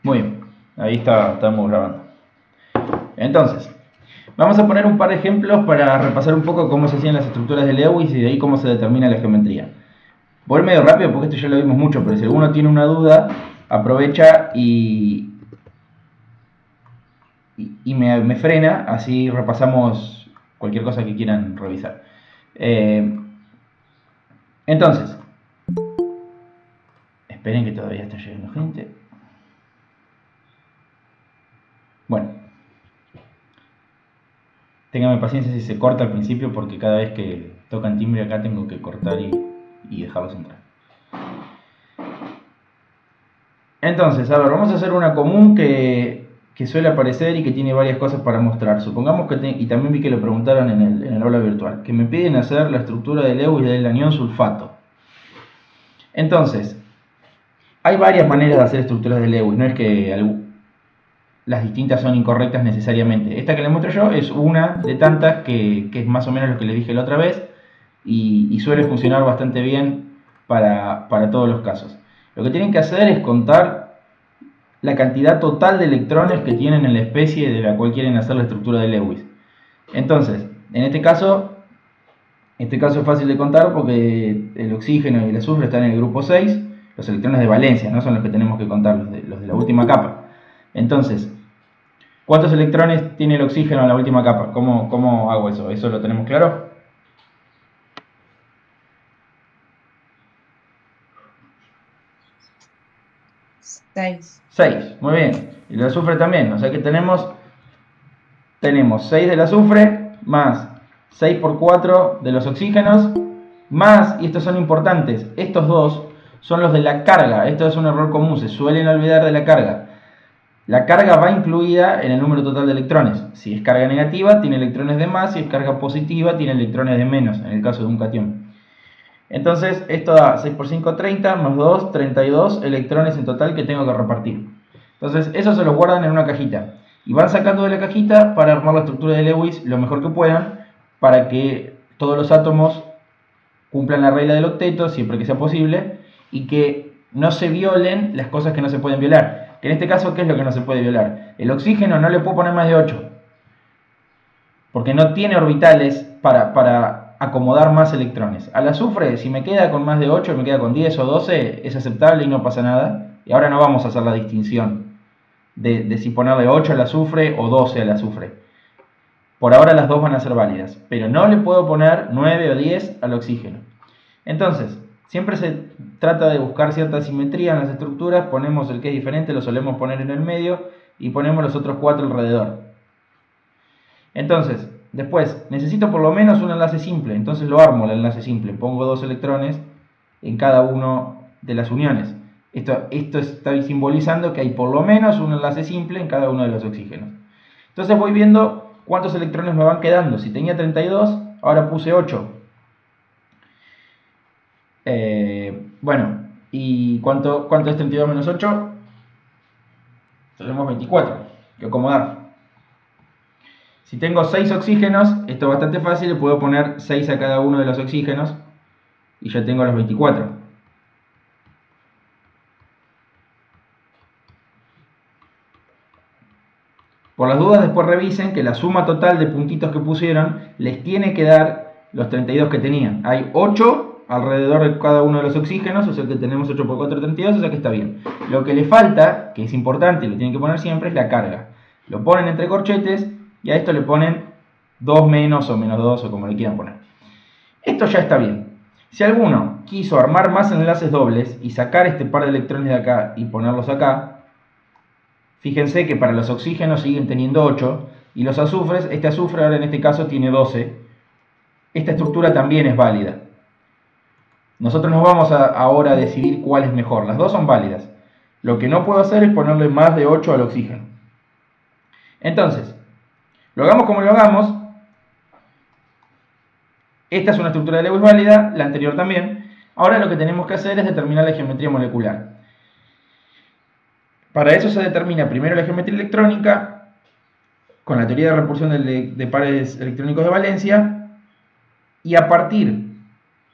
Muy bien, ahí estamos grabando. Entonces, vamos a poner un par de ejemplos para repasar un poco cómo se hacían las estructuras de Lewis y de ahí cómo se determina la geometría. Voy medio rápido porque esto ya lo vimos mucho, pero si alguno tiene una duda, aprovecha y me frena, así repasamos cualquier cosa que quieran revisar. Entonces, esperen que todavía está llegando gente. Bueno, ténganme paciencia si se corta al principio porque cada vez que tocan timbre acá tengo que cortar y dejarlos entrar. Entonces, a ver, vamos a hacer una común que suele aparecer y que tiene varias cosas para mostrar. Supongamos que, y también vi que lo preguntaron en el aula virtual, que me piden hacer la estructura de Lewis del anión sulfato. Entonces, hay varias maneras de hacer estructuras de Lewis, no es que las distintas son incorrectas necesariamente. Esta que les muestro yo es una de tantas que es más o menos lo que les dije la otra vez y suele funcionar bastante bien para todos los casos. Lo que tienen que hacer es contar la cantidad total de electrones que tienen en la especie de la cual quieren hacer la estructura de Lewis. Entonces, en este caso es fácil de contar porque el oxígeno y el azufre están en el grupo 6, los electrones de valencia, no son los que tenemos que contar, los de la última capa. Entonces, ¿cuántos electrones tiene el oxígeno en la última capa? ¿Cómo hago eso? ¿Eso lo tenemos claro? 6. 6, muy bien. Y el azufre también, o sea que tenemos 6 del azufre más 6 por 4 de los oxígenos más, y estos son importantes, estos dos son los de la carga. Esto es un error común, se suelen olvidar de la carga. La carga va incluida en el número total de electrones. Si es carga negativa, tiene electrones de más, si es carga positiva, tiene electrones de menos, en el caso de un catión. Entonces, esto da 6 por 5, 30, más 2, 32 electrones en total que tengo que repartir. Entonces, eso se los guardan en una cajita. Y van sacando de la cajita para armar la estructura de Lewis lo mejor que puedan, para que todos los átomos cumplan la regla del octeto, siempre que sea posible, y que no se violen las cosas que no se pueden violar. Que en este caso, ¿qué es lo que no se puede violar? El oxígeno no le puedo poner más de 8, porque no tiene orbitales para acomodar más electrones. Al azufre, si me queda con más de 8, me queda con 10 o 12, es aceptable y no pasa nada. Y ahora no vamos a hacer la distinción de si ponerle 8 al azufre o 12 al azufre. Por ahora las dos van a ser válidas, pero no le puedo poner 9 o 10 al oxígeno. Entonces, siempre se trata de buscar cierta simetría en las estructuras, ponemos el que es diferente, lo solemos poner en el medio y ponemos los otros 4 alrededor. Entonces, después, necesito por lo menos un enlace simple, entonces lo armo el enlace simple, pongo 2 electrones en cada una de las uniones. Esto está simbolizando que hay por lo menos un enlace simple en cada uno de los oxígenos. Entonces voy viendo cuántos electrones me van quedando. Si tenía 32, ahora puse 8. Bueno, ¿y cuánto es 32 menos 8? Tenemos 24, que acomodar. Si tengo 6 oxígenos, esto es bastante fácil, le puedo poner 6 a cada uno de los oxígenos y ya tengo los 24. Por las dudas, después revisen que la suma total de puntitos que pusieron les tiene que dar los 32 que tenían. Hay 8 alrededor de cada uno de los oxígenos, o sea que tenemos 8 por 4, 32, o sea que está bien. Lo que le falta, que es importante y lo tienen que poner siempre, es la carga. Lo ponen entre corchetes y a esto le ponen 2 menos o menos 2 o como le quieran poner. Esto ya está bien. Si alguno quiso armar más enlaces dobles y sacar este par de electrones de acá y ponerlos acá, fíjense que para los oxígenos siguen teniendo 8 y los azufres, este azufre ahora en este caso tiene 12. Esta estructura también es válida. Nosotros nos vamos ahora a decidir cuál es mejor. Las dos son válidas. Lo que no puedo hacer es ponerle más de 8 al oxígeno. Entonces, lo hagamos como lo hagamos. Esta es una estructura de Lewis válida, la anterior también. Ahora lo que tenemos que hacer es determinar la geometría molecular. Para eso se determina primero la geometría electrónica con la teoría de repulsión de pares electrónicos de valencia, y a partir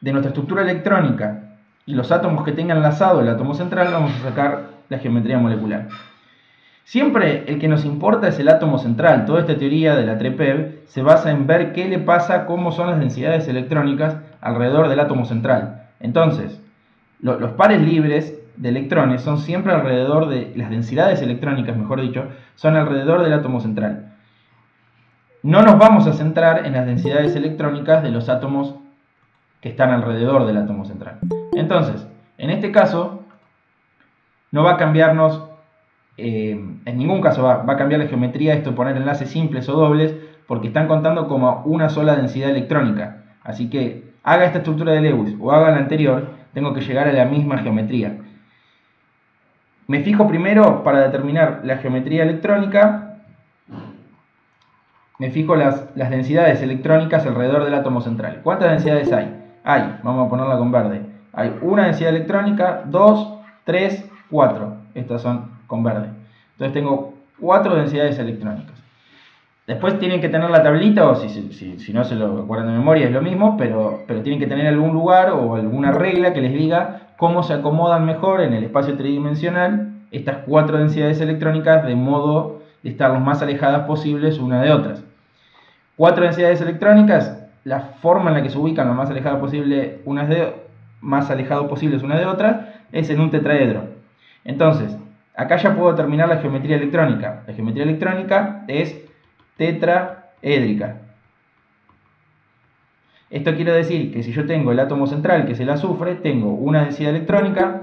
de nuestra estructura electrónica y los átomos que tengan enlazado el átomo central vamos a sacar la geometría molecular. Siempre el que nos importa es el átomo central. Toda esta teoría de la TREPEV se basa en ver qué le pasa, cómo son las densidades electrónicas alrededor del átomo central. Entonces, los pares libres de electrones son siempre alrededor de, las densidades electrónicas, mejor dicho, son alrededor del átomo central. No nos vamos a centrar en las densidades electrónicas de los átomos que están alrededor del átomo central. Entonces, en este caso, no va a cambiarnos, en ningún caso va a cambiar la geometría, esto poner enlaces simples o dobles, porque están contando como una sola densidad electrónica. Así que haga esta estructura de Lewis o haga la anterior, tengo que llegar a la misma geometría. Me fijo primero, para determinar la geometría electrónica, me fijo las densidades electrónicas alrededor del átomo central. ¿Cuántas densidades hay? Vamos a ponerla con verde. Hay una densidad electrónica, 2, 3, 4. Estas son con verde. Entonces tengo 4 densidades electrónicas. Después tienen que tener la tablita, o si no se lo acuerdan de memoria es lo mismo, pero tienen que tener algún lugar o alguna regla que les diga cómo se acomodan mejor en el espacio tridimensional estas 4 densidades electrónicas de modo de estar lo más alejadas posibles una de otras. 4 densidades electrónicas, la forma en la que se ubican lo más alejado posible unas de otras es en un tetraedro. Entonces, acá ya puedo determinar la geometría electrónica. La geometría electrónica es tetraédrica. Esto quiere decir que si yo tengo el átomo central, que es el azufre, tengo una densidad electrónica,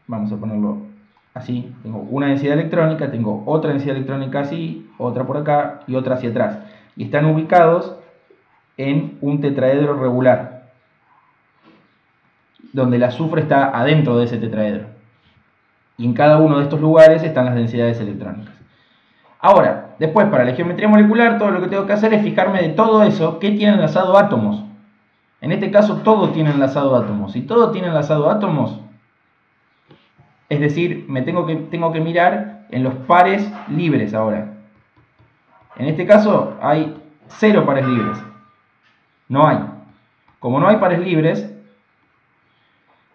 vamos a ponerlo así, tengo una densidad electrónica, tengo otra densidad electrónica así, otra por acá y otra hacia atrás. Y están ubicados en un tetraedro regular, donde el azufre está adentro de ese tetraedro. Y en cada uno de estos lugares están las densidades electrónicas. Ahora, después para la geometría molecular, todo lo que tengo que hacer es fijarme de todo eso, qué tiene enlazado átomos. En este caso, todo tiene enlazado átomos. Si todo tiene enlazado átomos, es decir, tengo que mirar en los pares libres ahora. En este caso hay 0 pares libres. No hay. Como no hay pares libres,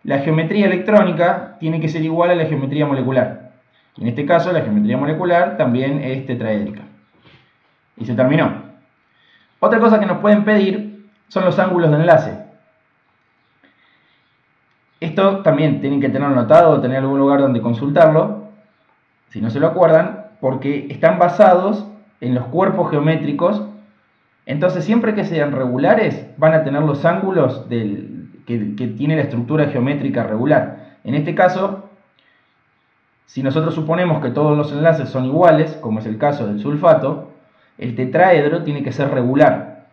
la geometría electrónica tiene que ser igual a la geometría molecular. Y en este caso la geometría molecular también es tetraédrica. Y se terminó. Otra cosa que nos pueden pedir son los ángulos de enlace. Esto también tienen que tenerlo anotado o tener algún lugar donde consultarlo, si no se lo acuerdan, porque están basados en los cuerpos geométricos. Entonces siempre que sean regulares van a tener los ángulos que tiene la estructura geométrica regular. En este caso, si nosotros suponemos que todos los enlaces son iguales, como es el caso del sulfato, el tetraedro tiene que ser regular.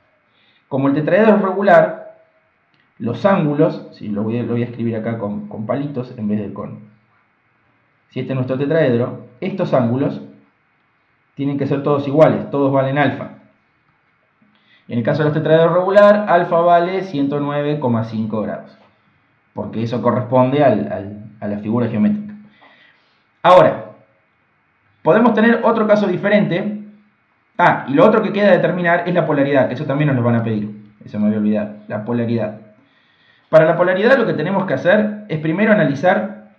Como el tetraedro es regular, los ángulos, si lo voy a escribir acá con palitos en vez de con... Si este es nuestro tetraedro, estos ángulos tienen que ser todos iguales, todos valen alfa. En el caso de los tetraedros regular, alfa vale 109,5 grados, porque eso corresponde a la figura geométrica. Ahora, podemos tener otro caso diferente. Y lo otro que queda determinar es la polaridad, que eso también nos lo van a pedir. Eso me había olvidado, la polaridad. Para la polaridad lo que tenemos que hacer es primero analizar,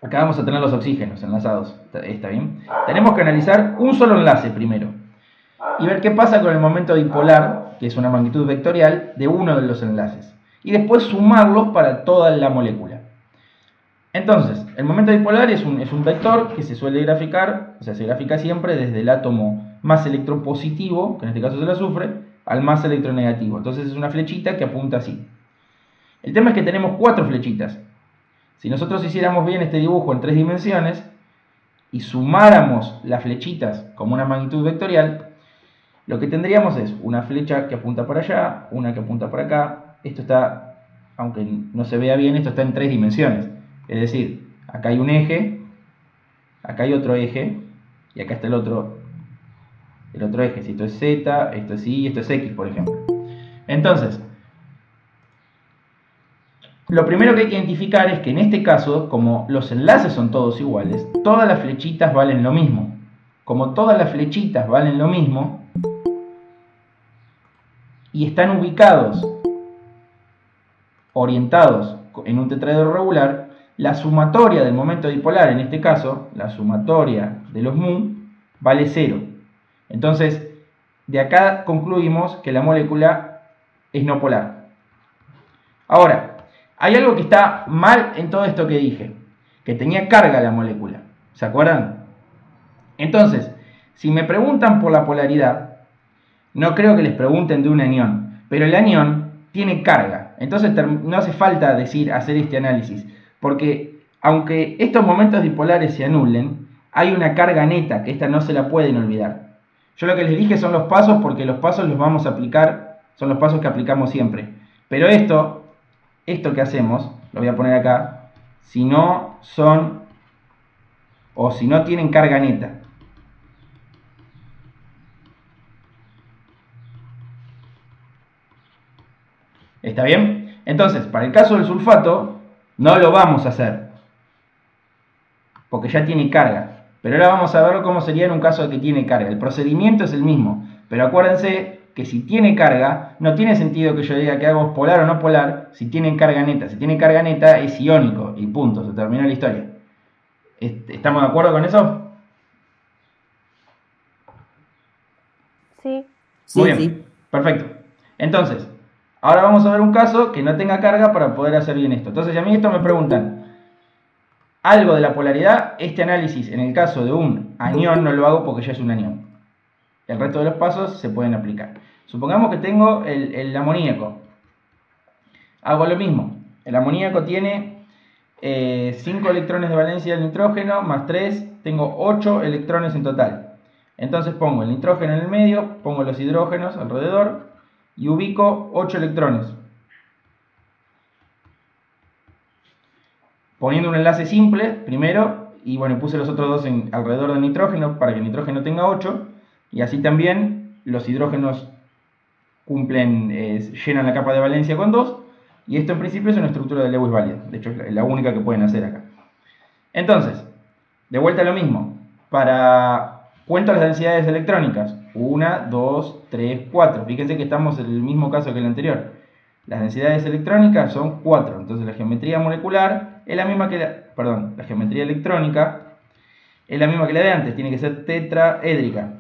acá vamos a tener los oxígenos enlazados, ¿está bien? Tenemos que analizar un solo enlace primero y ver qué pasa con el momento dipolar, que es una magnitud vectorial de uno de los enlaces, y después sumarlos para toda la molécula. Entonces, el momento dipolar es un vector que se suele graficar, o sea, se grafica siempre desde el átomo más electropositivo, que en este caso es el azufre, al más electronegativo. Entonces es una flechita que apunta así. El tema es que tenemos 4 flechitas. Si nosotros hiciéramos bien este dibujo en 3 dimensiones y sumáramos las flechitas como una magnitud vectorial, lo que tendríamos es una flecha que apunta para allá, una que apunta para acá. Esto está, aunque no se vea bien, esto está en 3 dimensiones. Es decir, acá hay un eje, acá hay otro eje, y acá está el otro eje. Si esto es Z, esto es Y y esto es X, por ejemplo. Entonces, lo primero que hay que identificar es que en este caso, como los enlaces son todos iguales, todas las flechitas valen lo mismo. Como todas las flechitas valen lo mismo y están ubicados, orientados en un tetraedro regular, la sumatoria del momento dipolar, en este caso, la sumatoria de los mu, vale 0. Entonces, de acá concluimos que la molécula es no polar. Ahora, hay algo que está mal en todo esto que dije, que tenía carga la molécula. ¿Se acuerdan? Entonces, si me preguntan por la polaridad, no creo que les pregunten de un anión, pero el anión tiene carga. Entonces no hace falta hacer este análisis, porque aunque estos momentos dipolares se anulen, hay una carga neta, que esta no se la pueden olvidar. Yo lo que les dije son los pasos, porque los pasos los vamos a aplicar, son los pasos que aplicamos siempre. Pero esto que hacemos, lo voy a poner acá, si no son, o si no tienen carga neta. ¿Está bien? Entonces, para el caso del sulfato, no lo vamos a hacer, porque ya tiene carga. Pero ahora vamos a ver cómo sería en un caso de que tiene carga. El procedimiento es el mismo, pero acuérdense que si tiene carga, no tiene sentido que yo diga que algo es polar o no polar si tiene carga neta. Si tiene carga neta es iónico y punto, se terminó la historia. ¿Estamos de acuerdo con eso? Sí. Muy bien, perfecto. Entonces, ahora vamos a ver un caso que no tenga carga para poder hacer bien esto. Entonces, si a mí esto me preguntan algo de la polaridad, este análisis en el caso de un anión no lo hago porque ya es un anión. El resto de los pasos se pueden aplicar. Supongamos que tengo el amoníaco. Hago lo mismo. El amoníaco tiene 5 electrones de valencia del nitrógeno más 3, tengo 8 electrones en total. Entonces pongo el nitrógeno en el medio, pongo los hidrógenos alrededor y ubico 8 electrones. Poniendo un enlace simple primero, y bueno, puse los otros dos alrededor del nitrógeno para que el nitrógeno tenga 8, y así también los hidrógenos llenan la capa de valencia con 2, y esto en principio es una estructura de Lewis válida. De hecho, es la única que pueden hacer acá. Entonces, de vuelta a lo mismo. Cuento las densidades electrónicas. 1, 2, 3, 4. Fíjense que estamos en el mismo caso que el anterior. Las densidades electrónicas son 4. Entonces la geometría molecular es la misma que la geometría electrónica es la misma que la de antes. Tiene que ser tetraédrica.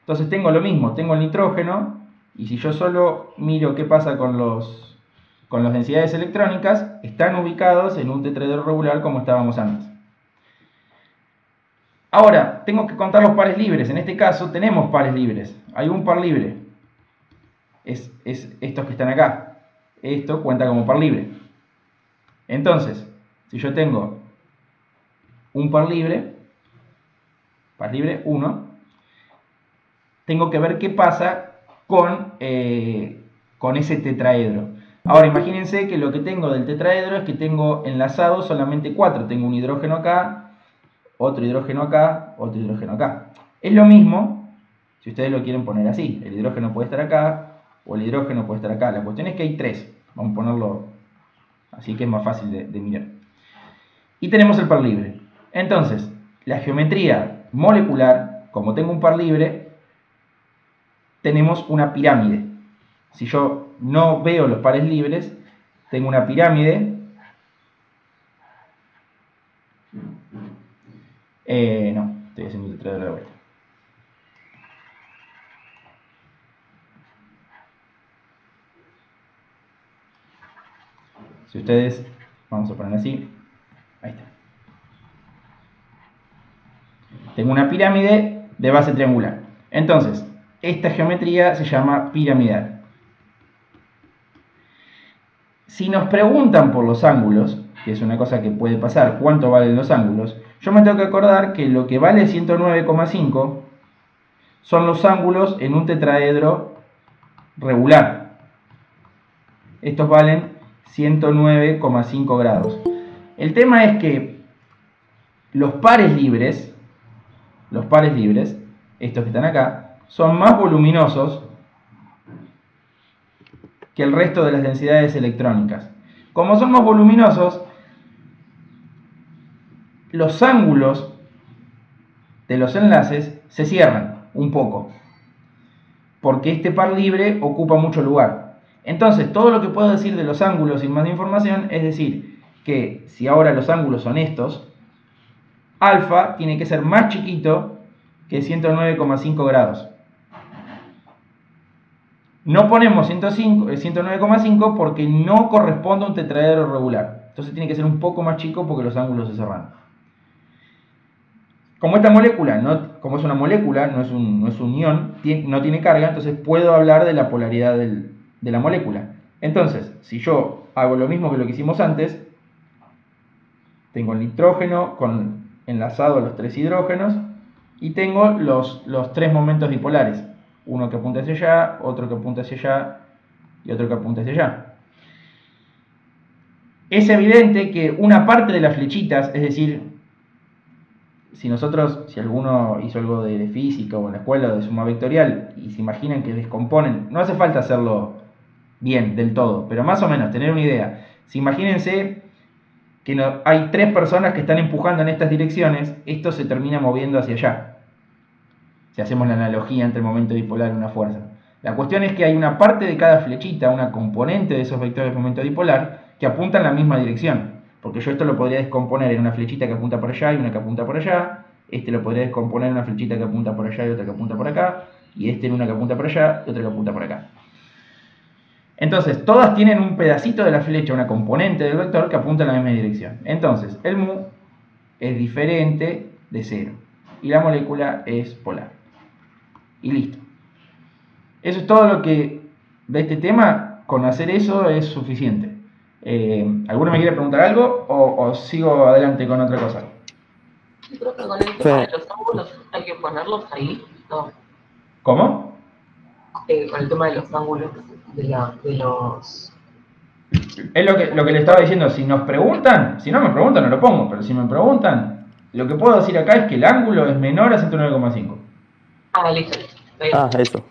Entonces tengo lo mismo. Tengo el nitrógeno. Y si yo solo miro qué pasa con las densidades electrónicas, están ubicados en un tetraedro regular como estábamos antes. Ahora, tengo que contar los pares libres. En este caso tenemos pares libres. Hay un par libre. Es estos que están acá. Esto cuenta como par libre. Entonces, si yo tengo un par libre 1, tengo que ver qué pasa con ese tetraedro. Ahora, imagínense que lo que tengo del tetraedro es que tengo enlazado solamente 4. Tengo un hidrógeno acá, otro hidrógeno acá, otro hidrógeno acá. Es lo mismo si ustedes lo quieren poner así. El hidrógeno puede estar acá o el hidrógeno puede estar acá. La cuestión es que hay 3. Vamos a ponerlo así que es más fácil de mirar. Y tenemos el par libre. Entonces, la geometría molecular, como tengo un par libre, tenemos una pirámide. Si yo no veo los pares libres, tengo una pirámide. No, estoy haciendo el tetraedro de vuelta. Si ustedes, vamos a poner así, ahí está. Tengo una pirámide de base triangular. Entonces, esta geometría se llama piramidal. Si nos preguntan por los ángulos, que es una cosa que puede pasar, cuánto valen los ángulos, yo me tengo que acordar que lo que vale 109,5 son los ángulos en un tetraedro regular. Estos valen 109,5 grados. El tema es que los pares libres, estos que están acá, son más voluminosos que el resto de las densidades electrónicas. Como son más voluminosos, los ángulos de los enlaces se cierran un poco, porque este par libre ocupa mucho lugar. Entonces, todo lo que puedo decir de los ángulos sin más información es decir, que si ahora los ángulos son estos, alfa tiene que ser más chiquito que 109,5 grados. No ponemos 109,5 porque no corresponde a un tetraedro regular. Entonces tiene que ser un poco más chico porque los ángulos se cerran. Como esta molécula, como es una molécula, no es un ion, no tiene carga, entonces puedo hablar de la polaridad de la molécula. Entonces, si yo hago lo mismo que lo que hicimos antes, tengo el nitrógeno enlazado a los 3 hidrógenos y tengo los 3 momentos dipolares. Uno que apunta hacia allá, otro que apunta hacia allá y otro que apunta hacia allá. Es evidente que una parte de las flechitas, es decir, si alguno hizo algo de física o en la escuela de suma vectorial y se imaginan que descomponen, no hace falta hacerlo bien del todo, pero más o menos tener una idea. Si imagínense que hay 3 personas que están empujando en estas direcciones, esto se termina moviendo hacia allá. Si hacemos la analogía entre el momento dipolar y una fuerza. La cuestión es que hay una parte de cada flechita, una componente de esos vectores de momento dipolar, que apunta en la misma dirección. Porque yo esto lo podría descomponer en una flechita que apunta por allá y una que apunta por allá. Este lo podría descomponer en una flechita que apunta por allá y otra que apunta por acá. Y este en una que apunta por allá y otra que apunta por acá. Entonces, todas tienen un pedacito de la flecha, una componente del vector que apunta en la misma dirección. Entonces, el mu es diferente de 0. Y la molécula es polar. Y listo. Eso es todo lo que de este tema. Con hacer eso es suficiente. ¿Alguno me quiere preguntar algo o sigo adelante con otra cosa? Yo creo que con el tema de los ángulos hay que ponerlos ahí, ¿no? ¿Cómo? Con el tema de los ángulos de los... Es lo que le estaba diciendo. Si nos preguntan, si no me preguntan no lo pongo, pero si me preguntan, lo que puedo decir acá es que el ángulo es menor a 109,5. Ah, listo. Eso.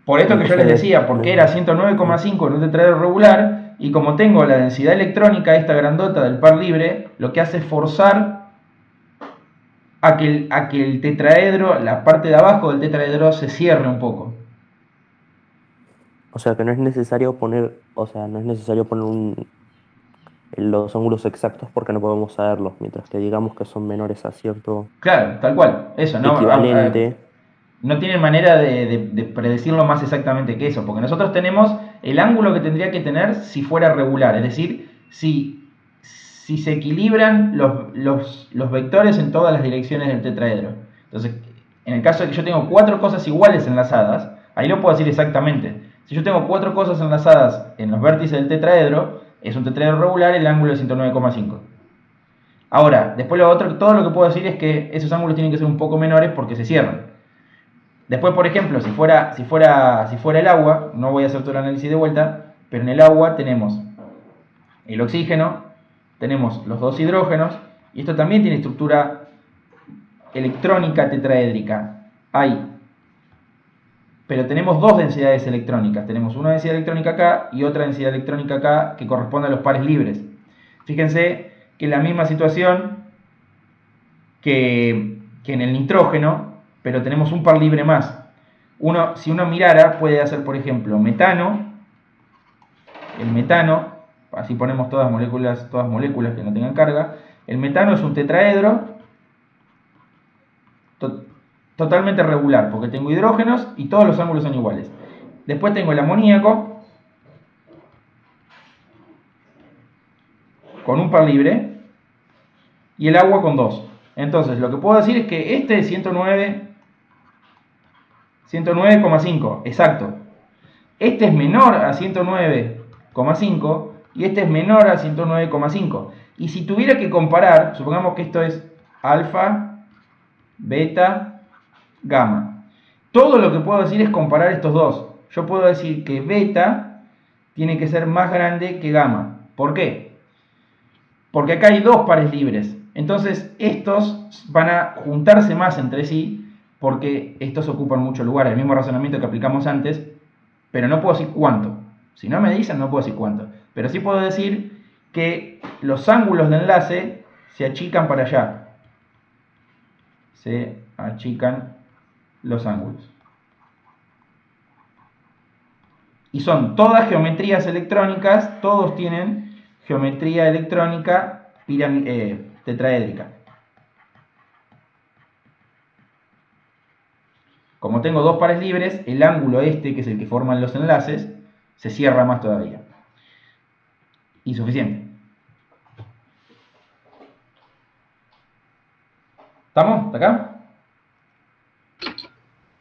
Por esto que yo les decía, porque era 109,5 en un tetraedro regular, y como tengo la densidad electrónica, esta grandota del par libre, lo que hace es forzar a que el tetraedro, la parte de abajo del tetraedro, se cierre un poco. O sea que no es necesario poner, los ángulos exactos porque no podemos saberlos, mientras que digamos que son menores a cierto Claro, tal cual, eso, ¿no? equivalente. No tienen manera de predecirlo más exactamente que eso, porque nosotros tenemos el ángulo que tendría que tener si fuera regular, es decir, si se equilibran los vectores en todas las direcciones del tetraedro. Entonces, en el caso de que yo tengo 4 cosas iguales enlazadas, ahí lo puedo decir exactamente. Si yo tengo 4 cosas enlazadas en los vértices del tetraedro, es un tetraedro regular, el ángulo es 109,5. Ahora, después todo lo que puedo decir es que esos ángulos tienen que ser un poco menores porque se cierran. Después, por ejemplo, si fuera el agua, no voy a hacer todo el análisis de vuelta, pero en el agua tenemos el oxígeno, tenemos los 2 hidrógenos, y esto también tiene estructura electrónica tetraédrica. Pero tenemos 2 densidades electrónicas. Tenemos una densidad electrónica acá y otra densidad electrónica acá que corresponde a los pares libres. Fíjense que es la misma situación que en el nitrógeno, pero tenemos un par libre más. Si uno mirara, puede hacer, por ejemplo, metano. El metano, así ponemos todas moléculas que no tengan carga. El metano es un tetraedro totalmente regular, porque tengo hidrógenos y todos los ángulos son iguales. Después tengo el amoníaco con un par libre y el agua con 2. Entonces, lo que puedo decir es que este es 109,5, exacto. Este es menor a 109,5 y este es menor a 109,5. Y si tuviera que comparar, supongamos que esto es alfa, beta, gamma. Todo lo que puedo decir es comparar estos dos. Yo puedo decir que beta tiene que ser más grande que gamma. ¿Por qué? Porque acá hay 2 pares libres. Entonces estos van a juntarse más entre sí porque estos ocupan mucho lugar. El mismo razonamiento que aplicamos antes, pero no puedo decir cuánto. Si no me dicen, no puedo decir cuánto. Pero sí puedo decir que los ángulos de enlace se achican para allá. Se achican los ángulos. Y son todas geometrías electrónicas, todos tienen geometría electrónica tetraédrica. Como tengo dos pares libres, el ángulo este, que es el que forman los enlaces, se cierra más todavía. Y suficiente. ¿Estamos? ¿Hasta acá?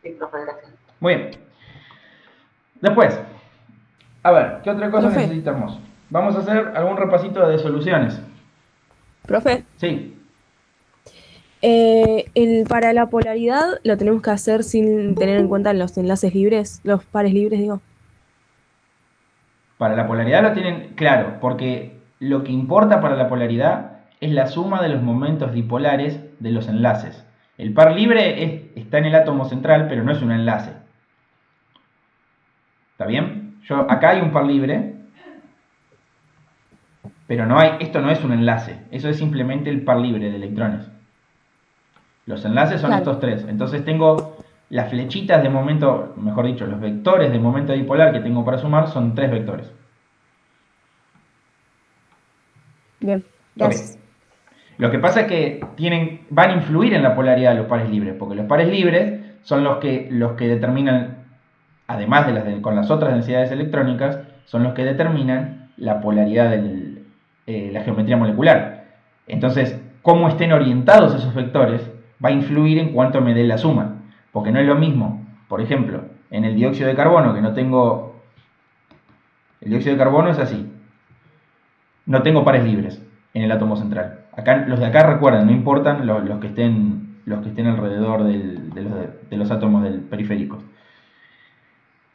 Sí, profe, gracias. Muy bien. Después, a ver, ¿qué otra cosa Profe. necesitamos? Vamos a hacer algún repasito de soluciones. Profe, Sí, para la polaridad lo tenemos que hacer sin tener en cuenta los enlaces libres, los pares libres, digo. para la polaridad lo tienen claro, porque lo que importa para la polaridad es la suma de los momentos dipolares de los enlaces. El par libre está en el átomo central, pero no es un enlace. ¿Está bien? Acá hay un par libre, pero esto no es un enlace. Eso es simplemente el par libre de electrones. Los enlaces son Claro. estos tres. Entonces tengo las flechitas de momento, mejor dicho, los vectores de momento dipolar que tengo para sumar son 3 vectores. Bien, gracias. Ok. Lo que pasa es que van a influir en la polaridad de los pares libres, porque los pares libres son los que determinan, además de con las otras densidades electrónicas, son los que determinan la polaridad de la geometría molecular. Entonces, cómo estén orientados esos vectores va a influir en cuánto me dé la suma. Porque no es lo mismo, por ejemplo, en el dióxido de carbono, que no tengo... El dióxido de carbono es así. No tengo pares libres en el átomo central. Acá, los de acá, recuerden, no importan los que estén alrededor de los átomos del periférico.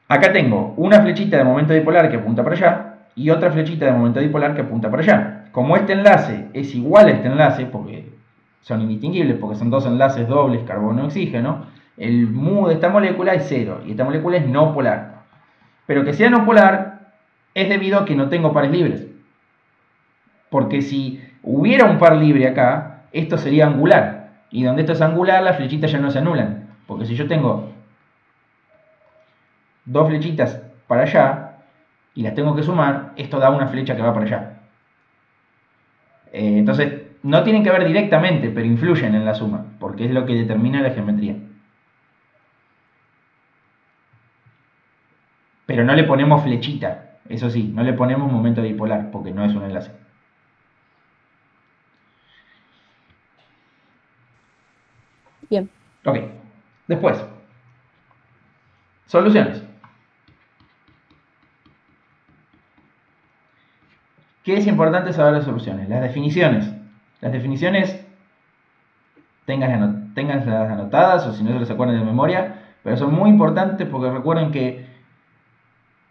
Acá tengo una flechita de momento dipolar que apunta para allá y otra flechita de momento dipolar que apunta para allá. Como este enlace es igual a este enlace, porque son indistinguibles, porque son dos enlaces dobles carbono-oxígeno, el mu de esta molécula es 0 y esta molécula es no polar. Pero que sea no polar es debido a que no tengo pares libres. Porque si hubiera un par libre acá, esto sería angular. Y donde esto es angular, las flechitas ya no se anulan. Porque si yo tengo dos flechitas para allá y las tengo que sumar, esto da una flecha que va para allá. Entonces, no tienen que ver directamente, pero influyen en la suma, porque es lo que determina la geometría. Pero no le ponemos flechita, eso sí, no le ponemos momento dipolar, porque no es un enlace. Bien. Ok, después, soluciones. ¿Qué es importante saber de soluciones? Las definiciones. Las definiciones, ténganlas anotadas o si no se las acuerdan de memoria, pero son muy importantes porque recuerden que,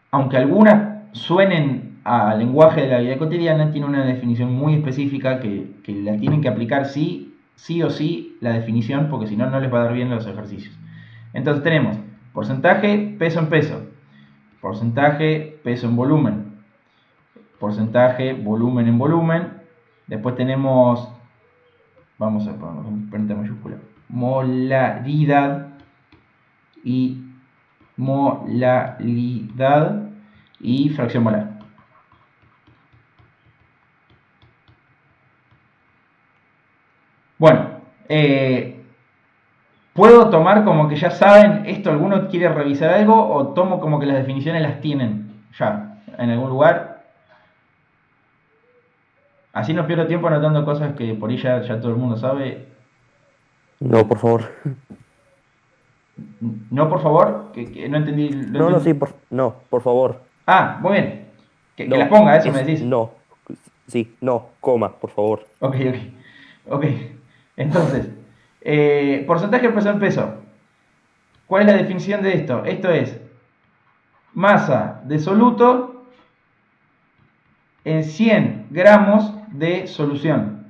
aunque algunas suenen a lenguaje de la vida cotidiana, tiene una definición muy específica que la tienen que aplicar sí o sí la definición, porque si no, no les va a dar bien los ejercicios. Entonces tenemos porcentaje, peso en peso, porcentaje, peso en volumen, porcentaje, volumen en volumen. Después tenemos, vamos a poner en frente mayúscula, molaridad y fracción molar. Bueno, ¿puedo tomar como que ya saben esto? ¿Alguno quiere revisar algo? ¿O tomo como que las definiciones las tienen ya en algún lugar? Así no pierdo tiempo anotando cosas que por ahí ya todo el mundo sabe. No, por favor. No, por favor, que no entendí. No, sí, por favor. Ah, muy bien. Que No, las ponga, eso me decís. No, sí, no, coma, por favor. Ok. Entonces, porcentaje peso en peso. ¿Cuál es la definición de esto? Esto es masa de soluto en 100 gramos de solución.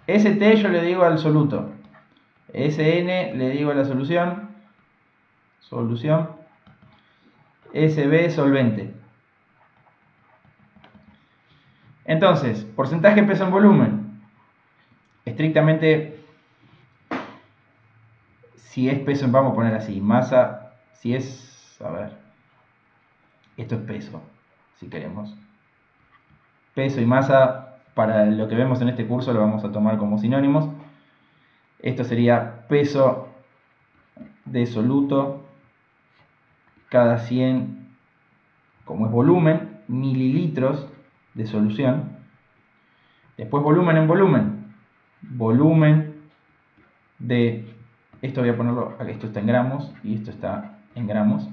ST yo le digo al soluto. SN le digo a la solución. SB solvente. Entonces, porcentaje peso en volumen. Estrictamente, si es peso, vamos a poner así, masa, si es, a ver, esto es peso, si queremos. Peso y masa, para lo que vemos en este curso, lo vamos a tomar como sinónimos. Esto sería peso de soluto cada 100, como es volumen, mililitros de solución. Después volumen en volumen. Volumen de, esto voy a ponerlo, esto está en gramos y esto está en gramos.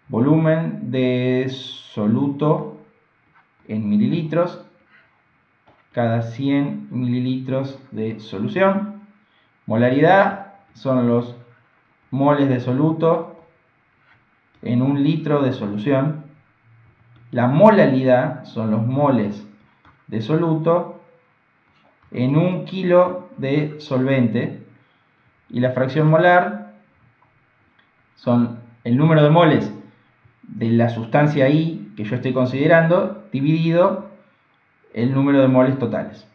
Volumen de soluto en mililitros cada 100 mililitros de solución. Molaridad son los moles de soluto en un litro de solución. La molalidad son los moles de soluto en un kilo de solvente. Y la fracción molar son el número de moles de la sustancia I que yo estoy considerando dividido el número de moles totales.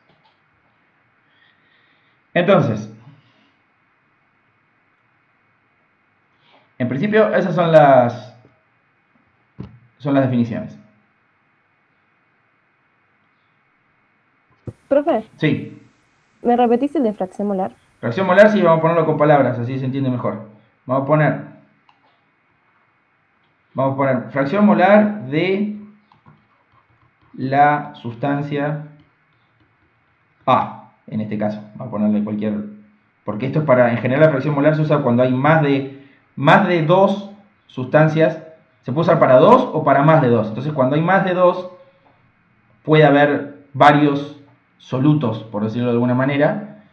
Entonces, en principio esas son las definiciones. Profe, Sí, ¿me repetís el de fracción molar? fracción molar sí, vamos a ponerlo con palabras, así se entiende mejor. Vamos a poner fracción molar de la sustancia A, en este caso. Vamos a ponerle cualquier, porque esto es para, en general la fracción molar se usa cuando hay más de dos sustancias. Se puede usar para dos o para más de dos. Entonces cuando hay más de dos puede haber varios solutos, por decirlo de alguna manera.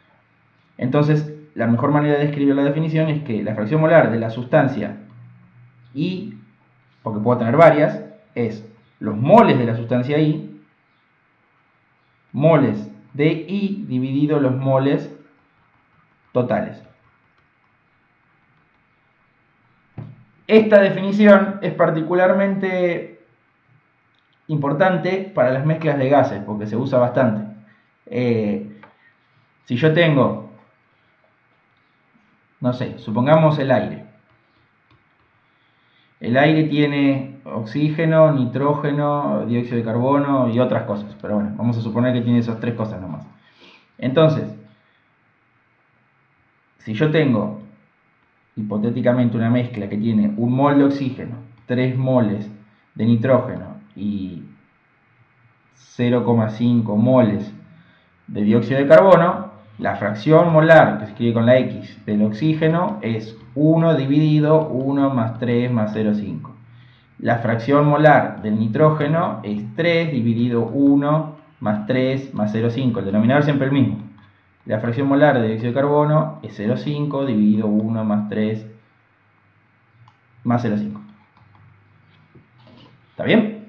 Entonces la mejor manera de escribir la definición es que la fracción molar de la sustancia I, porque puedo tener varias, es los moles de la sustancia I, moles de I dividido los moles totales. Esta definición es particularmente importante para las mezclas de gases, porque se usa bastante. Si yo tengo, no sé, supongamos el aire. El aire tiene oxígeno, nitrógeno, dióxido de carbono y otras cosas. Pero bueno, vamos a suponer que tiene esas tres cosas nomás. Entonces, si yo tengo hipotéticamente una mezcla que tiene 1 mol de oxígeno, 3 moles de nitrógeno y 0,5 moles de dióxido de carbono, la fracción molar, que se escribe con la X, del oxígeno es 1 dividido 1 más 3 más 0,5. La fracción molar del nitrógeno es 3 dividido 1 más 3 más 0,5. El denominador es siempre el mismo. La fracción molar de dióxido de carbono es 0,5 dividido 1 más 3 más 0,5. ¿Está bien?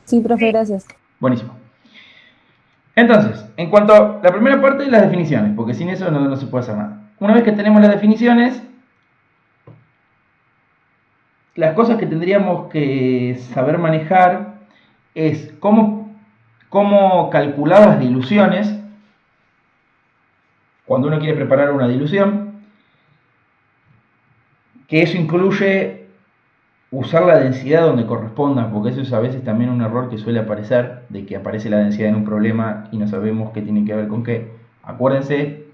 Sí, profe, gracias. Buenísimo. Entonces, en cuanto a la primera parte, las definiciones, porque sin eso no se puede hacer nada. Una vez que tenemos las definiciones, las cosas que tendríamos que saber manejar es cómo calcular las diluciones cuando uno quiere preparar una dilución, que eso incluye usar la densidad donde corresponda, porque eso es a veces también un error que suele aparecer, de que aparece la densidad en un problema y no sabemos qué tiene que ver con qué. Acuérdense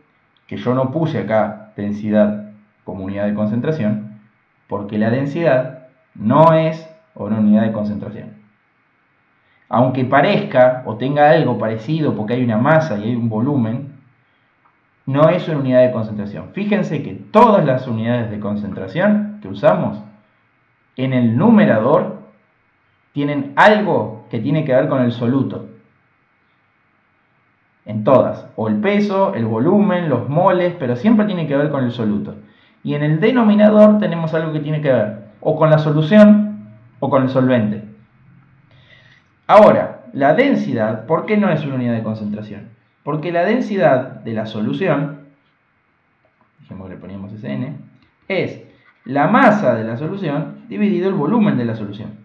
que yo no puse acá densidad como unidad de concentración, porque la densidad no es una unidad de concentración. Aunque parezca o tenga algo parecido porque hay una masa y hay un volumen, no es una unidad de concentración. Fíjense que todas las unidades de concentración que usamos en el numerador tienen algo que tiene que ver con el soluto. En todas. O el peso, el volumen, los moles, pero siempre tiene que ver con el soluto. Y en el denominador tenemos algo que tiene que ver o con la solución o con el solvente. Ahora, la densidad, ¿por qué no es una unidad de concentración? Porque la densidad de la solución, dijimos que le poníamos ese n, es la masa de la solución dividido el volumen de la solución.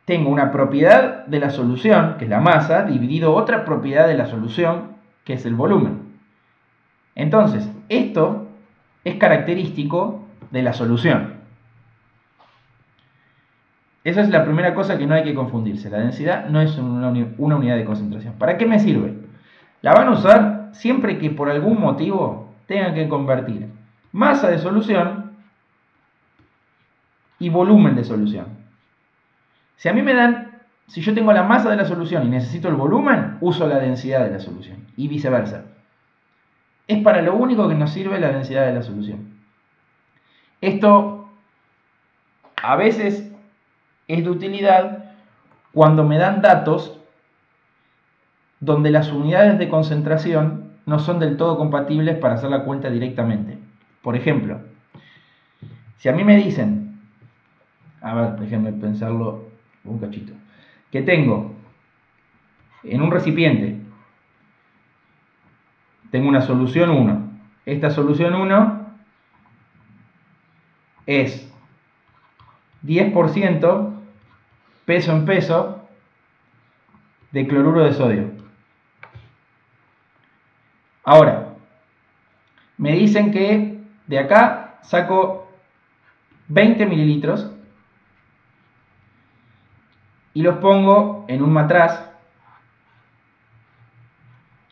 Tengo una propiedad de la solución, que es la masa, dividido otra propiedad de la solución, que es el volumen. Entonces, esto es característico de la solución. Esa es la primera cosa que no hay que confundirse. La densidad no es una unidad de concentración. ¿Para qué me sirve? La van a usar siempre que por algún motivo tengan que convertir masa de solución y volumen de solución. Si a mí me dan, si yo tengo la masa de la solución y necesito el volumen, uso la densidad de la solución y viceversa. Es para lo único que nos sirve la densidad de la solución. Esto a veces es de utilidad cuando me dan datos donde las unidades de concentración no son del todo compatibles para hacer la cuenta directamente. Por ejemplo, si a mí me dicen, a ver, déjenme pensarlo un cachito, que tengo en un recipiente, tengo una solución 1. Esta solución 1 es 10% peso en peso de cloruro de sodio. Ahora, me dicen que de acá saco 20 mililitros y los pongo en un matraz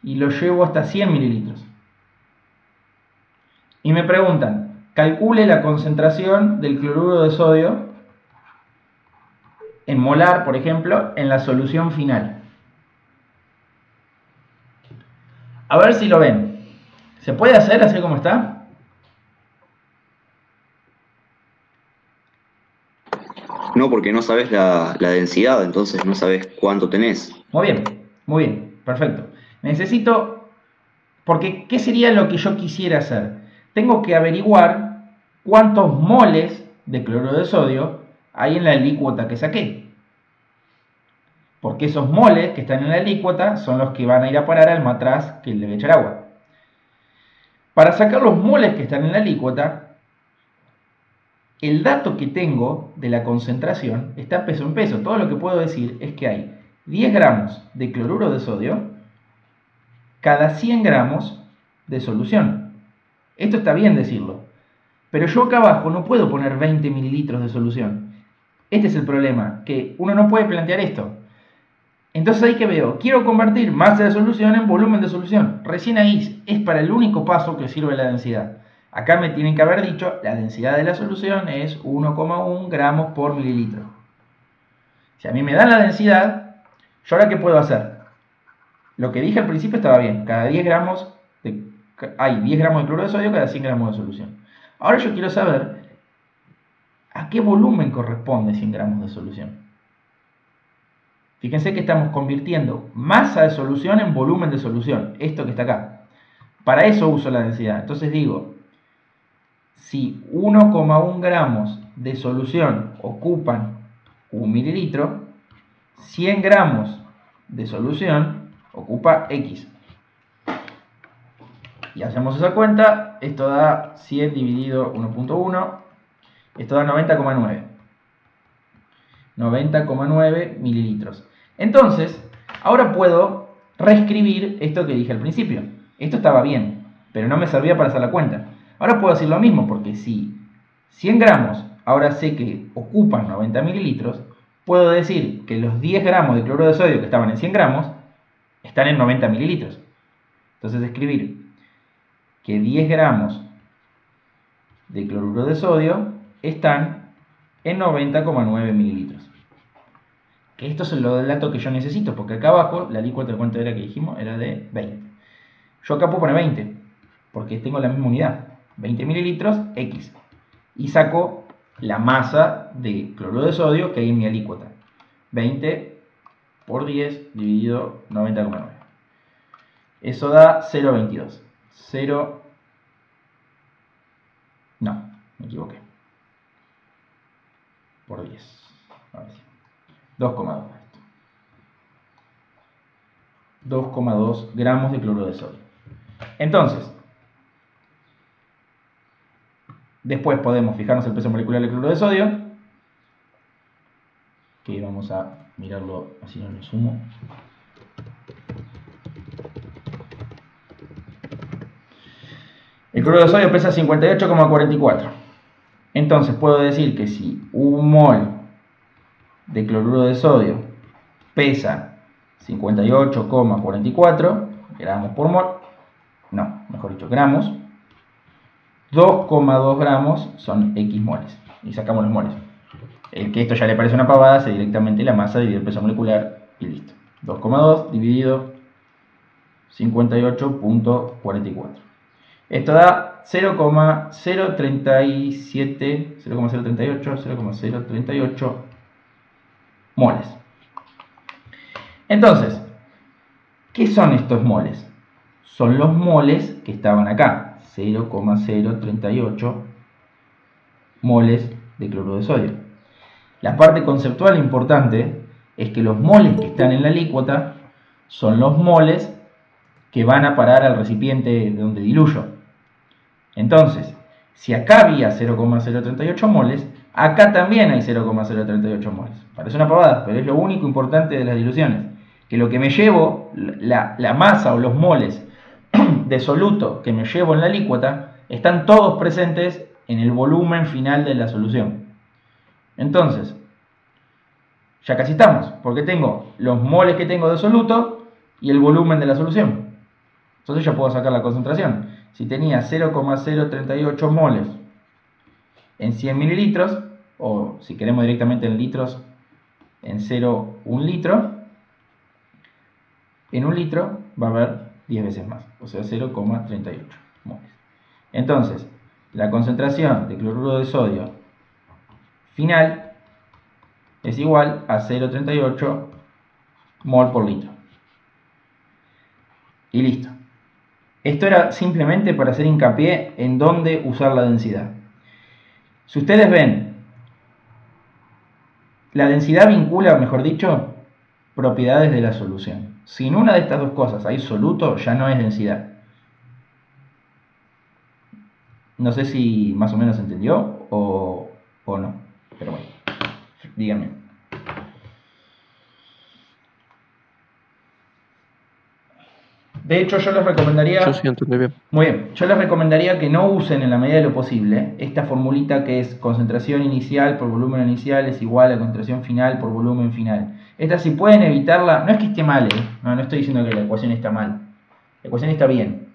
y los llevo hasta 100 mililitros. Y me preguntan, calcule la concentración del cloruro de sodio en molar, por ejemplo, en la solución final. A ver si lo ven. ¿Se puede hacer así como está? No, porque no sabes la densidad, entonces no sabes cuánto tenés. Muy bien, perfecto. Necesito, porque ¿qué sería lo que yo quisiera hacer? Tengo que averiguar cuántos moles de cloruro de sodio hay en la alícuota que saqué. Porque esos moles que están en la alícuota son los que van a ir a parar al matraz que le voy a echar agua. Para sacar los moles que están en la alícuota, el dato que tengo de la concentración está peso en peso. Todo lo que puedo decir es que hay 10 gramos de cloruro de sodio cada 100 gramos de solución. Esto está bien decirlo, pero yo acá abajo no puedo poner 20 mililitros de solución. Este es el problema, que uno no puede plantear esto. Entonces ahí que veo, quiero convertir masa de solución en volumen de solución. Recién ahí es para el único paso que sirve la densidad. Acá me tienen que haber dicho, la densidad de la solución es 1,1 gramos por mililitro. Si a mí me dan la densidad, ¿yo ahora qué puedo hacer? Lo que dije al principio estaba bien, cada 10 gramos hay 10 gramos de cloruro de sodio cada 100 gramos de solución. Ahora yo quiero saber a qué volumen corresponde 100 gramos de solución. Fíjense que estamos convirtiendo masa de solución en volumen de solución, esto que está acá. Para eso uso la densidad. Entonces digo, si 1,1 gramos de solución ocupan 1 mililitro, 100 gramos de solución ocupa X. Y hacemos esa cuenta, esto da 100 dividido 1.1, esto da 90,9. 90,9 mililitros. Entonces, ahora puedo reescribir esto que dije al principio. Esto estaba bien, pero no me servía para hacer la cuenta. Ahora puedo decir lo mismo, porque si 100 gramos ahora sé que ocupan 90 mililitros, puedo decir que los 10 gramos de cloruro de sodio que estaban en 100 gramos están en 90 mililitros. Entonces escribir que 10 gramos de cloruro de sodio están en 90,9 mililitros. Que esto es el dato que yo necesito, porque acá abajo la alícuota, ¿cuánto era que dijimos? Era de 20. Yo acá puedo poner 20, porque tengo la misma unidad. 20 mililitros, X. Y saco la masa de cloruro de sodio que hay en mi alícuota. 20 por 10 dividido 90,9. Eso da 0,22. 0... No, me equivoqué. Por 10. Ahora sí. 2,2. 2,2 gramos de cloruro de sodio. Entonces, después podemos fijarnos el peso molecular del cloruro de sodio, que vamos a mirarlo así en resumo. El cloruro de sodio pesa 58,44. Entonces puedo decir que si un mol de cloruro de sodio pesa 58,44 gramos por mol, no, mejor dicho, gramos, 2,2 gramos son X moles, y sacamos los moles. El que esto ya le parece una pavada, hace directamente la masa dividido el peso molecular y listo. 2,2 dividido 58,44. Esto da 0,037, 0,038, 0,038 moles. Entonces, ¿qué son estos moles? Son los moles que estaban acá, 0,038 moles de cloruro de sodio. La parte conceptual importante es que los moles que están en la alícuota son los moles que van a parar al recipiente de donde diluyo. Entonces, si acá había 0,038 moles, acá también hay 0,038 moles. Parece una pavada, pero es lo único importante de las diluciones. Que lo que me llevo, la masa o los moles de soluto que me llevo en la alícuota, están todos presentes en el volumen final de la solución. Entonces, ya casi estamos, porque tengo los moles que tengo de soluto y el volumen de la solución. Entonces ya puedo sacar la concentración. Si tenía 0,038 moles en 100 mililitros, o si queremos directamente en litros, en 0,1 litro, en un litro va a haber 10 veces más, o sea 0,38 moles. Entonces, la concentración de cloruro de sodio final es igual a 0,38 mol por litro. Y listo. Esto era simplemente para hacer hincapié en dónde usar la densidad. Si ustedes ven, la densidad vincula, mejor dicho, propiedades de la solución. Si en una de estas dos cosas hay soluto, ya no es densidad. No sé si más o menos se entendió o no. Pero bueno, díganme. De hecho, yo les recomendaría... Yo sí entendí bien. Muy bien, yo les recomendaría que no usen en la medida de lo posible esta formulita que es concentración inicial por volumen inicial es igual a concentración final por volumen final. Esta, si pueden evitarla, no es que esté mal, no estoy diciendo que la ecuación está mal, la ecuación está bien,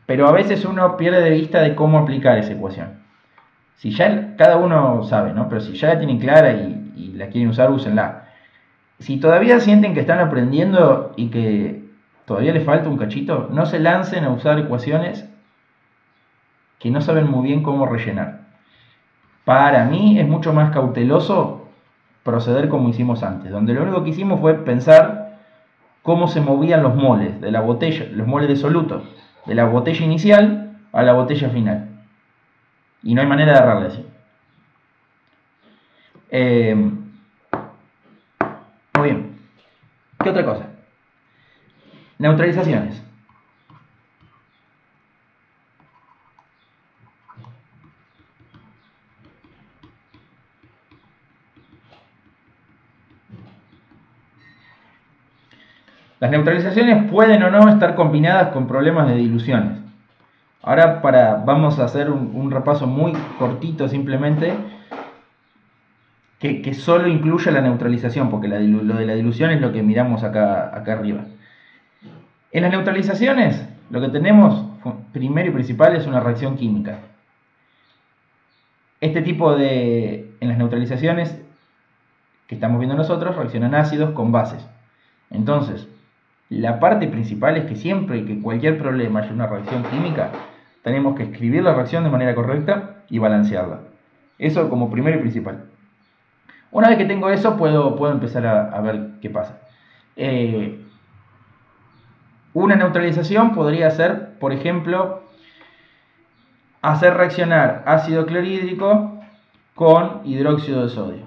pero a veces uno pierde de vista de cómo aplicar esa ecuación. Si ya cada uno sabe, ¿no? Pero si ya la tienen clara y la quieren usar, úsenla. Si todavía sienten que están aprendiendo y que todavía les falta un cachito, no se lancen a usar ecuaciones que no saben muy bien cómo rellenar. Para mí es mucho más cauteloso proceder como hicimos antes, donde lo único que hicimos fue pensar cómo se movían los moles de la botella, los moles de soluto, de la botella inicial a la botella final. Y no hay manera de errarle así. Muy bien. ¿Qué otra cosa? Neutralizaciones. Las neutralizaciones pueden o no estar combinadas con problemas de diluciones. Ahora vamos a hacer un repaso muy cortito simplemente que solo incluye la neutralización, porque lo de la dilución es lo que miramos acá arriba. En las neutralizaciones lo que tenemos primero y principal es una reacción química. Este tipo en las neutralizaciones que estamos viendo nosotros reaccionan ácidos con bases. Entonces, la parte principal es que siempre que cualquier problema haya una reacción química, tenemos que escribir la reacción de manera correcta y balancearla. Eso como primero y principal. Una vez que tengo eso, puedo empezar a ver qué pasa. Una neutralización podría ser, por ejemplo, hacer reaccionar ácido clorhídrico con hidróxido de sodio.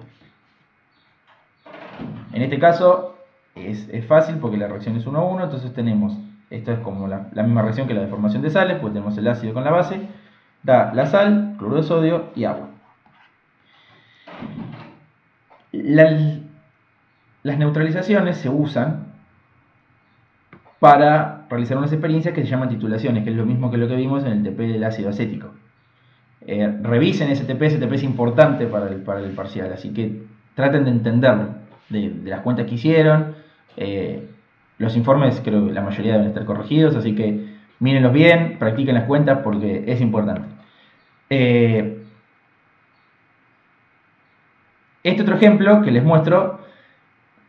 En este caso es fácil porque la reacción es 1 a 1, entonces tenemos, esto es como la misma reacción que la de formación de sales, pues tenemos el ácido con la base, da la sal, cloruro de sodio y agua. Las neutralizaciones se usan para realizar unas experiencias que se llaman titulaciones, que es lo mismo que lo que vimos en el TP del ácido acético. Revisen ese TP es importante para el parcial, así que traten de entenderlo. de las cuentas que hicieron. Los informes creo que la mayoría deben estar corregidos, así que mírenlos bien, practiquen las cuentas porque es importante. Este otro ejemplo que les muestro,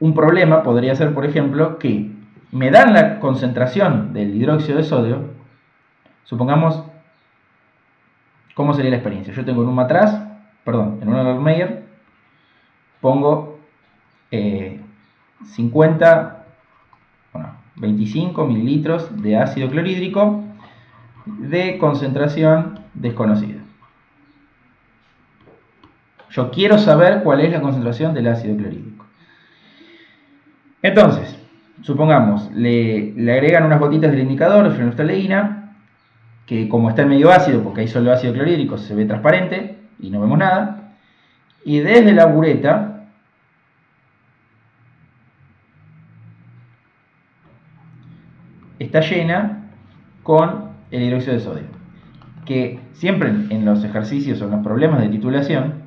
un problema podría ser, por ejemplo, que me dan la concentración del hidróxido de sodio. Supongamos, ¿cómo sería la experiencia? Yo tengo en un matraz, perdón, en un Erlenmeyer, pongo 25 mililitros de ácido clorhídrico de concentración desconocida. Yo quiero saber cuál es la concentración del ácido clorhídrico. Entonces, supongamos, le agregan unas gotitas del indicador, fenolftaleína, que como está en medio ácido, porque hay solo ácido clorhídrico, se ve transparente y no vemos nada. Y desde la bureta está llena con el hidróxido de sodio. Que siempre en los ejercicios o en los problemas de titulación,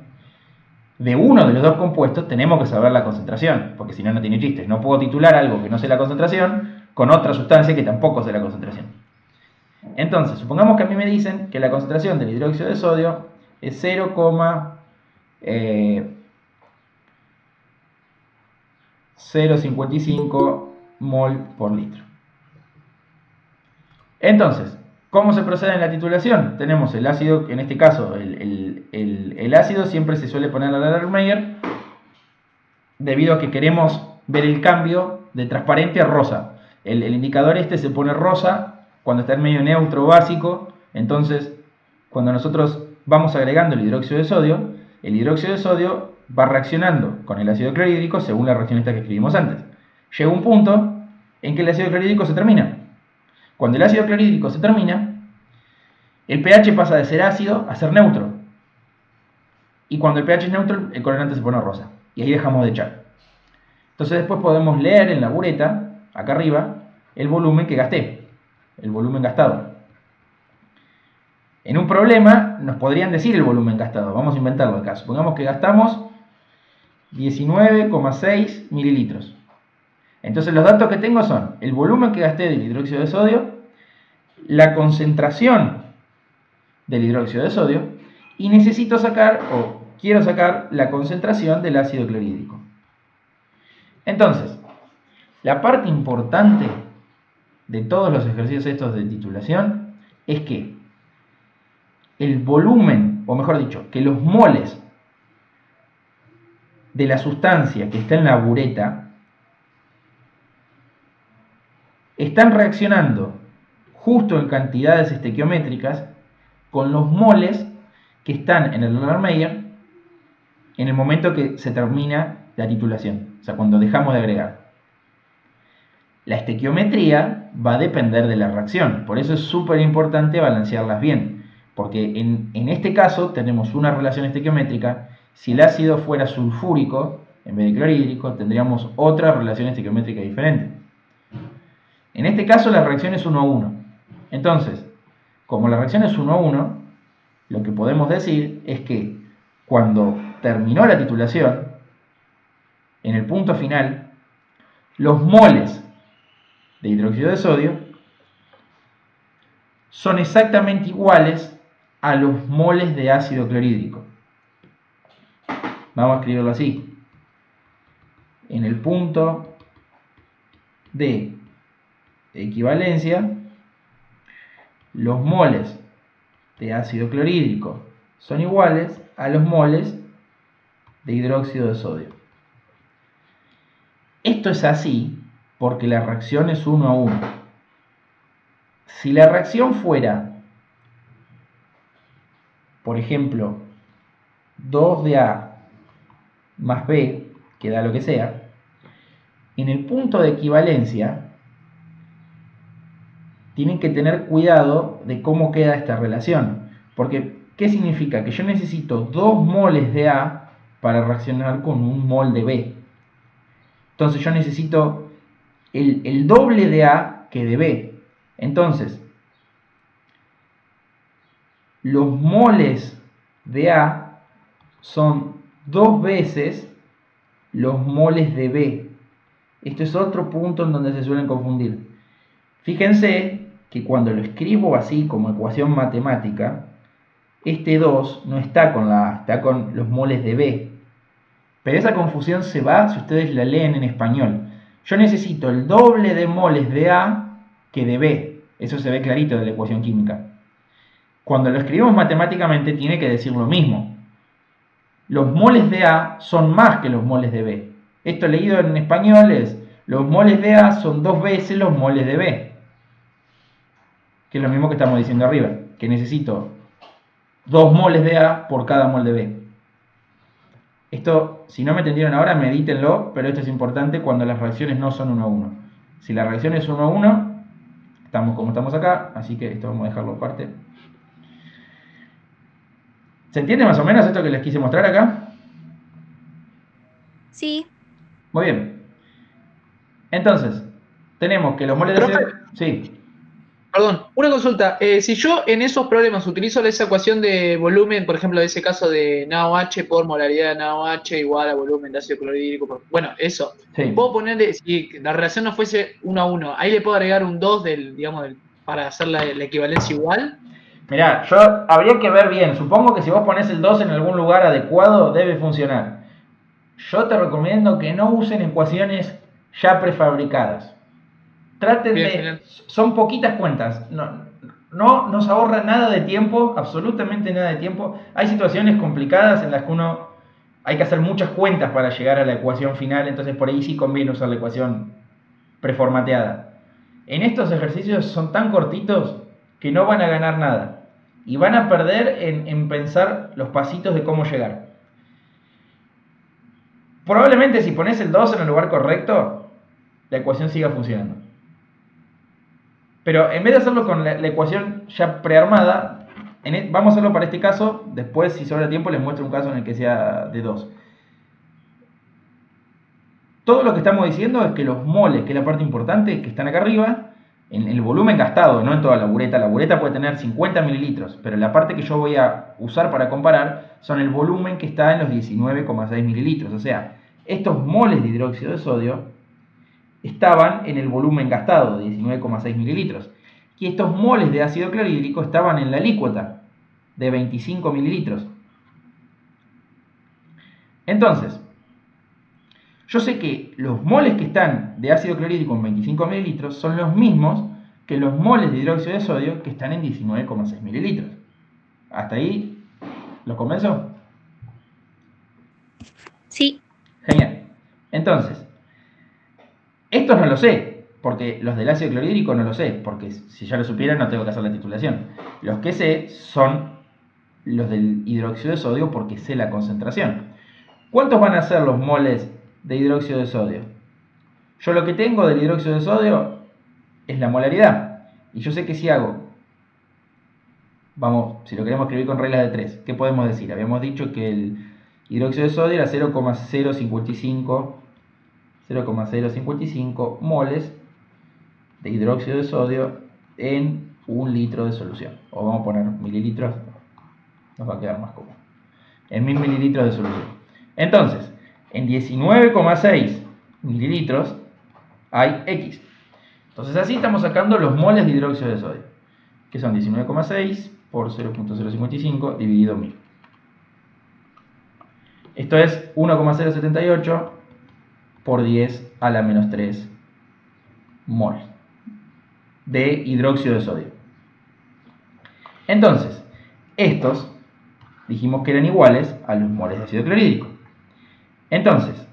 de uno de los dos compuestos tenemos que saber la concentración, porque si no, no tiene chistes. No puedo titular algo que no sé la concentración con otra sustancia que tampoco sé la concentración. Entonces, supongamos que a mí me dicen que la concentración del hidróxido de sodio es 0,055 mol por litro. Entonces, ¿cómo se procede en la titulación? Tenemos el ácido, en este caso, el ácido siempre se suele poner al Erlenmeyer debido a que queremos ver el cambio de transparente a rosa. El indicador este se pone rosa cuando está en medio neutro o básico. Entonces, cuando nosotros vamos agregando el hidróxido de sodio va reaccionando con el ácido clorhídrico según la reacción esta que escribimos antes. Llega un punto en que el ácido clorhídrico se termina. Cuando el ácido clorhídrico se termina, el pH pasa de ser ácido a ser neutro. Y cuando el pH es neutro, el colorante se pone rosa. Y ahí dejamos de echar. Entonces después podemos leer en la bureta, acá arriba, el volumen que gasté. El volumen gastado. En un problema nos podrían decir el volumen gastado. Vamos a inventarlo acá. Supongamos que gastamos 19,6 mililitros. Entonces los datos que tengo son el volumen que gasté del hidróxido de sodio, la concentración del hidróxido de sodio y necesito sacar o quiero sacar la concentración del ácido clorhídrico. Entonces, la parte importante de todos los ejercicios estos de titulación es que el volumen, o mejor dicho, que los moles de la sustancia que está en la bureta están reaccionando justo en cantidades estequiométricas con los moles que están en el Erlenmeyer en el momento que se termina la titulación, o sea, cuando dejamos de agregar. La estequiometría va a depender de la reacción, por eso es súper importante balancearlas bien, porque en este caso tenemos una relación estequiométrica. Si el ácido fuera sulfúrico en vez de clorhídrico, tendríamos otra relación estequiométrica diferente. En este caso la reacción es 1 a 1. Entonces, como la reacción es 1 a 1, lo que podemos decir es que cuando terminó la titulación, en el punto final, los moles de hidróxido de sodio son exactamente iguales a los moles de ácido clorhídrico. Vamos a escribirlo así. En el punto de equivalencia, los moles de ácido clorhídrico son iguales a los moles de hidróxido de sodio. Esto es así porque la reacción es 1 a 1. Si la reacción fuera, por ejemplo, 2 de A más B, que da lo que sea, en el punto de equivalencia tienen que tener cuidado de cómo queda esta relación. Porque, ¿qué significa? Que yo necesito 2 moles de A para reaccionar con 1 mol de B. Entonces yo necesito el doble de A que de B. Entonces, los moles de A son 2 veces los moles de B. Esto es otro punto en donde se suelen confundir. Fíjense que cuando lo escribo así como ecuación matemática, este 2 no está con la A, está con los moles de B. Pero esa confusión se va si ustedes la leen en español. Yo necesito el doble de moles de A que de B. Eso se ve clarito de la ecuación química. Cuando lo escribimos matemáticamente tiene que decir lo mismo. Los moles de A son más que los moles de B. Esto leído en español es, los moles de A son 2 veces los moles de B. Que es lo mismo que estamos diciendo arriba, que necesito 2 moles de A por cada mol de B. Esto, si no me entendieron ahora, medítenlo, pero esto es importante cuando las reacciones no son 1 a 1. Si la reacción es 1 a 1, estamos como estamos acá, así que esto vamos a dejarlo aparte. ¿Se entiende más o menos esto que les quise mostrar acá? Sí. Muy bien. Entonces, tenemos que los moles de CO2... Sí. Perdón, una consulta. Si yo en esos problemas utilizo esa ecuación de volumen, por ejemplo, de ese caso de NaOH por molaridad de NaOH igual a volumen de ácido clorhídrico, bueno, eso. Sí. Puedo ponerle, si la relación no fuese 1 a 1, ahí le puedo agregar un 2 para hacer la equivalencia igual. Mirá, habría que ver bien. Supongo que si vos pones el 2 en algún lugar adecuado, debe funcionar. Yo te recomiendo que no usen ecuaciones ya prefabricadas. Traten de... Son poquitas cuentas. No nos ahorra nada de tiempo, absolutamente nada de tiempo. Hay situaciones complicadas en las que hay que hacer muchas cuentas para llegar a la ecuación final, entonces por ahí sí conviene usar la ecuación preformateada. En estos ejercicios son tan cortitos que no van a ganar nada. Y van a perder en pensar los pasitos de cómo llegar. Probablemente si pones el 2 en el lugar correcto, la ecuación siga funcionando. Pero en vez de hacerlo con la ecuación ya prearmada, vamos a hacerlo para este caso. Después, si sobra tiempo, les muestro un caso en el que sea de 2. Todo lo que estamos diciendo es que los moles, que es la parte importante, que están acá arriba, en el volumen gastado, no en toda la bureta. La bureta puede tener 50 mililitros, pero la parte que yo voy a usar para comparar son el volumen que está en los 19,6 mililitros. O sea, estos moles de hidróxido de sodio estaban en el volumen gastado de 19,6 mililitros. Y estos moles de ácido clorhídrico estaban en la alícuota de 25 mililitros. Entonces, yo sé que los moles que están de ácido clorhídrico en 25 mililitros son los mismos que los moles de hidróxido de sodio que están en 19,6 mililitros. ¿Hasta ahí los convenzo? Sí. Genial. Entonces, estos no lo sé, porque los del ácido clorhídrico no lo sé, porque si ya lo supiera no tengo que hacer la titulación. Los que sé son los del hidróxido de sodio porque sé la concentración. ¿Cuántos van a ser los moles de hidróxido de sodio? Yo lo que tengo del hidróxido de sodio es la molaridad. Y yo sé que si hago, si lo queremos escribir con reglas de 3, ¿qué podemos decir? Habíamos dicho que el hidróxido de sodio era 0,055 moles de hidróxido de sodio en 1 litro de solución. O vamos a poner mililitros, nos va a quedar más cómodo. En 1000 mililitros de solución. Entonces, en 19,6 mililitros hay X. Entonces así estamos sacando los moles de hidróxido de sodio, que son 19,6 por 0,055 dividido 1000. Esto es 1,078 por 10 a la menos 3 mol de hidróxido de sodio. Entonces, estos dijimos que eran iguales a los moles de ácido clorhídrico. Entonces,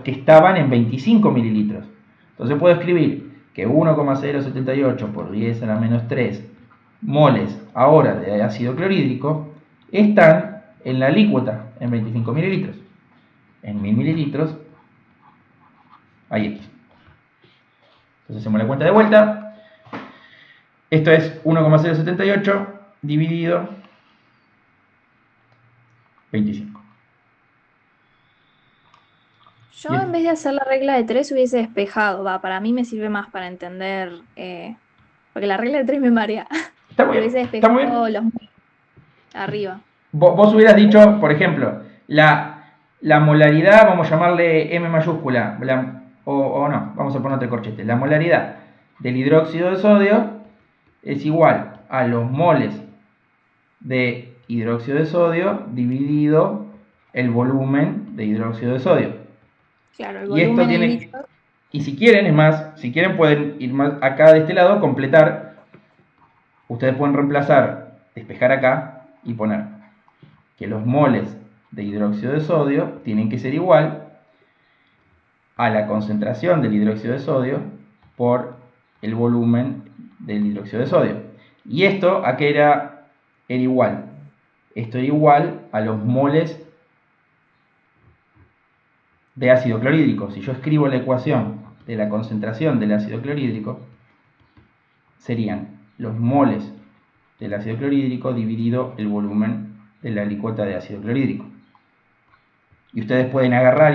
que estaban en 25 mililitros. Entonces puedo escribir que 1,078 por 10 a la menos 3 moles ahora de ácido clorhídrico están en la alícuota en 25 mililitros. En 1000 mililitros hay X. Entonces hacemos la cuenta de vuelta. Esto es 1,078 dividido 25. Yo en vez de hacer la regla de 3 hubiese despejado. Para mí me sirve más para entender, porque la regla de 3 me marea. Está muy Hubiese bien. Está muy despejado bien. los arriba. Vos hubieras dicho, por ejemplo, la la molaridad, vamos a llamarle M mayúscula, o no, vamos a poner otro corchete. La molaridad del hidróxido de sodio es igual a los moles de hidróxido de sodio dividido el volumen de hidróxido de sodio. Claro, el Y esto volumen tiene, en litros. y si quieren, es más, si quieren pueden ir más acá de este lado, completar. Ustedes pueden reemplazar, despejar acá y poner que los moles de hidróxido de sodio tienen que ser igual a la concentración del hidróxido de sodio por el volumen del hidróxido de sodio. Y esto, ¿a qué era igual? Esto era igual a los moles de ácido clorhídrico. Si yo escribo la ecuación de la concentración del ácido clorhídrico, serían los moles del ácido clorhídrico dividido el volumen de la alícuota de ácido clorhídrico. Y ustedes pueden agarrar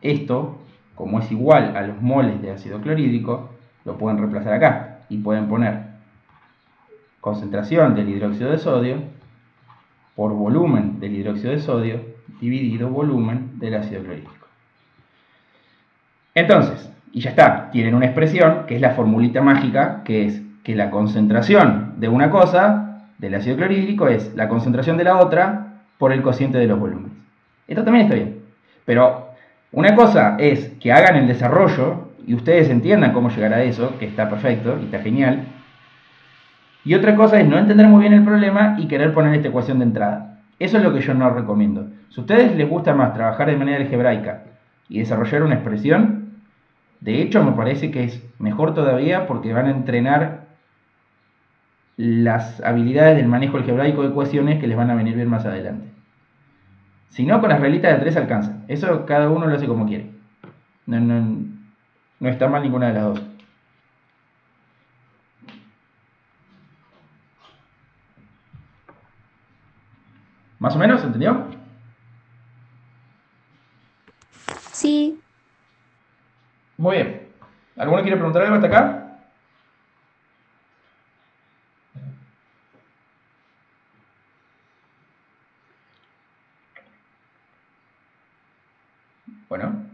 esto, como es igual a los moles de ácido clorhídrico, lo pueden reemplazar acá y pueden poner concentración del hidróxido de sodio por volumen del hidróxido de sodio dividido volumen del ácido clorhídrico. Entonces, y ya está, tienen una expresión que es la formulita mágica, que es que la concentración de una cosa, del ácido clorhídrico, es la concentración de la otra por el cociente de los volúmenes. Esto también está bien. Pero una cosa es que hagan el desarrollo y ustedes entiendan cómo llegar a eso, que está perfecto y está genial. Y otra cosa es no entender muy bien el problema y querer poner esta ecuación de entrada. Eso es lo que yo no recomiendo. Si a ustedes les gusta más trabajar de manera algebraica y desarrollar una expresión, de hecho me parece que es mejor todavía porque van a entrenar las habilidades del manejo algebraico de ecuaciones que les van a venir bien más adelante. Si no, con las reglitas de 3 alcanza. Eso cada uno lo hace como quiere. No está mal ninguna de las dos. ¿Más o menos? ¿Entendió? Sí. Muy bien. ¿Alguno quiere preguntar algo hasta acá? Bueno,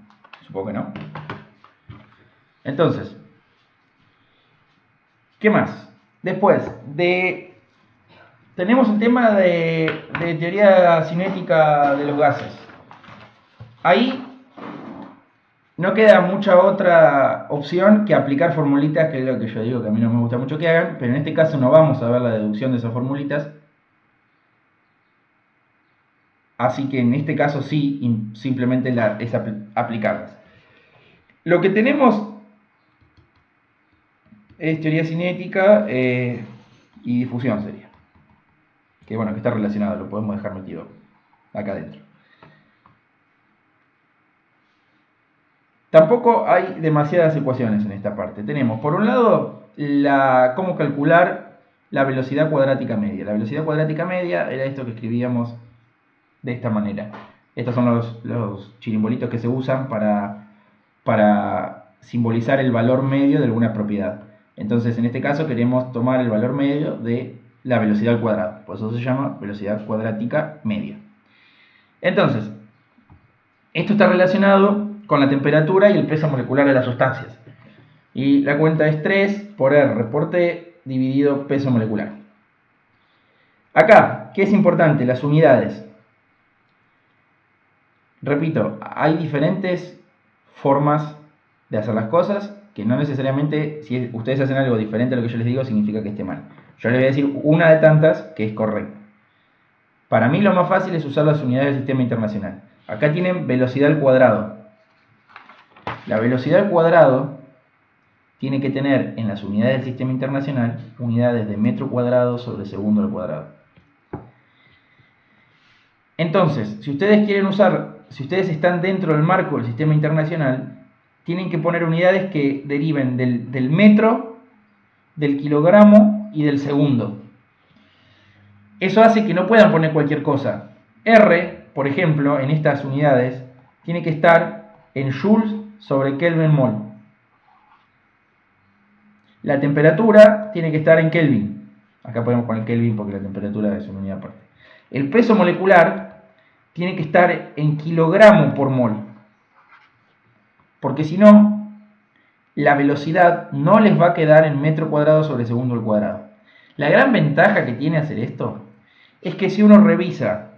supongo que no. Entonces, ¿qué más? Después tenemos el tema de teoría cinética de los gases. Ahí no queda mucha otra opción que aplicar formulitas, que es lo que yo digo que a mí no me gusta mucho que hagan, pero en este caso no vamos a ver la deducción de esas formulitas. Así que en este caso sí, simplemente es aplicarlas. Lo que tenemos es teoría cinética y difusión sería. Que bueno, que está relacionado, lo podemos dejar metido acá adentro. Tampoco hay demasiadas ecuaciones en esta parte. Tenemos, por un lado, cómo calcular la velocidad cuadrática media. La velocidad cuadrática media era esto que escribíamos de esta manera. Estos son los chirimbolitos que se usan para simbolizar el valor medio de alguna propiedad. Entonces, en este caso queremos tomar el valor medio de la velocidad al cuadrado. Por eso se llama velocidad cuadrática media. Entonces, esto está relacionado con la temperatura y el peso molecular de las sustancias. Y la cuenta es 3 por R por T dividido peso molecular. Acá, ¿qué es importante? Las unidades. Repito, hay diferentes formas de hacer las cosas que no necesariamente, si ustedes hacen algo diferente a lo que yo les digo, significa que esté mal. Yo les voy a decir una de tantas que es correcta. Para mí lo más fácil es usar las unidades del sistema internacional. Acá tienen velocidad al cuadrado. La velocidad al cuadrado tiene que tener en las unidades del sistema internacional unidades de metro cuadrado sobre segundo al cuadrado. Entonces, si ustedes están dentro del marco del sistema internacional, tienen que poner unidades que deriven del metro, del kilogramo y del segundo. Eso hace que no puedan poner cualquier cosa. R, por ejemplo, en estas unidades, tiene que estar en joules sobre Kelvin mol. La temperatura tiene que estar en Kelvin. Acá podemos poner Kelvin porque la temperatura es una unidad aparte. El peso molecular tiene que estar en kilogramo por mol. Porque si no, la velocidad no les va a quedar en metro cuadrado sobre segundo al cuadrado. La gran ventaja que tiene hacer esto es que si uno revisa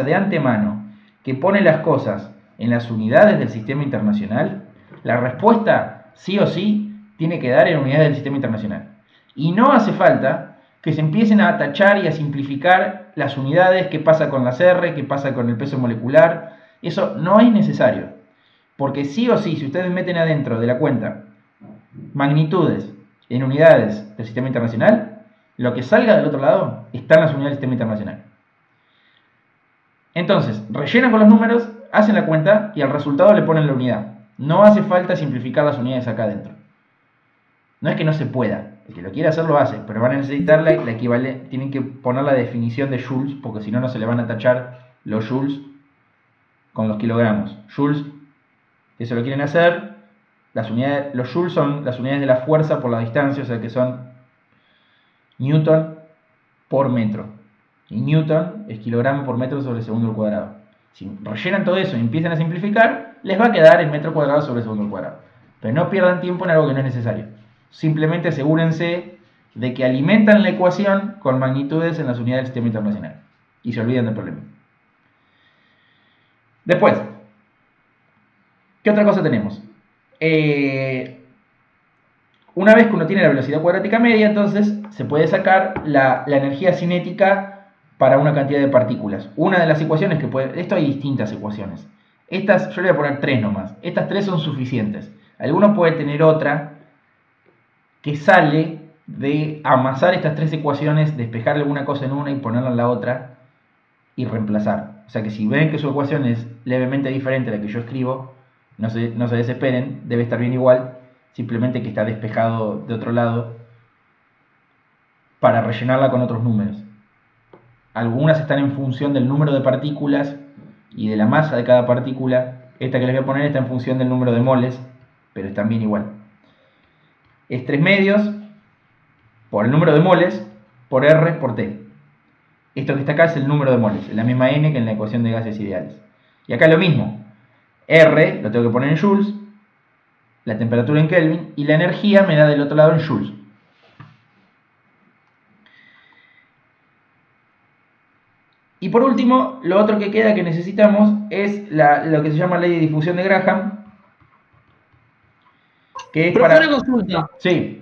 de antemano que pone las cosas en las unidades del sistema internacional, la respuesta sí o sí tiene que dar en unidades del sistema internacional. Y no hace falta que se empiecen a tachar y a simplificar las unidades, qué pasa con las R, qué pasa con el peso molecular. Eso no es necesario. Porque sí o sí, si ustedes meten adentro de la cuenta magnitudes en unidades del sistema internacional, lo que salga del otro lado está en las unidades del sistema internacional. Entonces, rellenan con los números, hacen la cuenta y al resultado le ponen la unidad. No hace falta simplificar las unidades acá adentro. No es que no se pueda, el que lo quiera hacer lo hace, pero van a necesitar la equivalente, tienen que poner la definición de joules, porque si no, no se le van a tachar los joules con los kilogramos. Joules, que se lo quieren hacer, los joules son las unidades de la fuerza por la distancia, o sea que son newton por metro. Y newton es kilogramo por metro sobre segundo al cuadrado. Si rellenan todo eso y empiezan a simplificar, les va a quedar en metro cuadrado sobre segundo al cuadrado. Pero no pierdan tiempo en algo que no es necesario. Simplemente asegúrense de que alimentan la ecuación con magnitudes en las unidades del sistema internacional. Y se olvidan del problema. Después, ¿qué otra cosa tenemos? Una vez que uno tiene la velocidad cuadrática media, entonces se puede sacar la energía cinética para una cantidad de partículas. Una de las ecuaciones que puede... Esto hay distintas ecuaciones. Estas, yo le voy a poner 3 nomás. Estas 3 son suficientes. Alguno puede tener otra que sale de amasar estas 3 ecuaciones, despejar alguna cosa en una y ponerla en la otra y reemplazar. O sea que si ven que su ecuación es levemente diferente a la que yo escribo, no se desesperen, debe estar bien igual, simplemente que está despejado de otro lado para rellenarla con otros números. Algunas están en función del número de partículas y de la masa de cada partícula. Esta que les voy a poner está en función del número de moles, pero están bien igual. Es 3 medios por el número de moles por R por T. Esto que está acá es el número de moles, es la misma N que en la ecuación de gases ideales. Y acá es lo mismo. R lo tengo que poner en joules, la temperatura en Kelvin, y la energía me da del otro lado en joules. Y por último, lo otro que queda que necesitamos es lo que se llama ley de difusión de Graham, que es Profe, una consulta. Sí.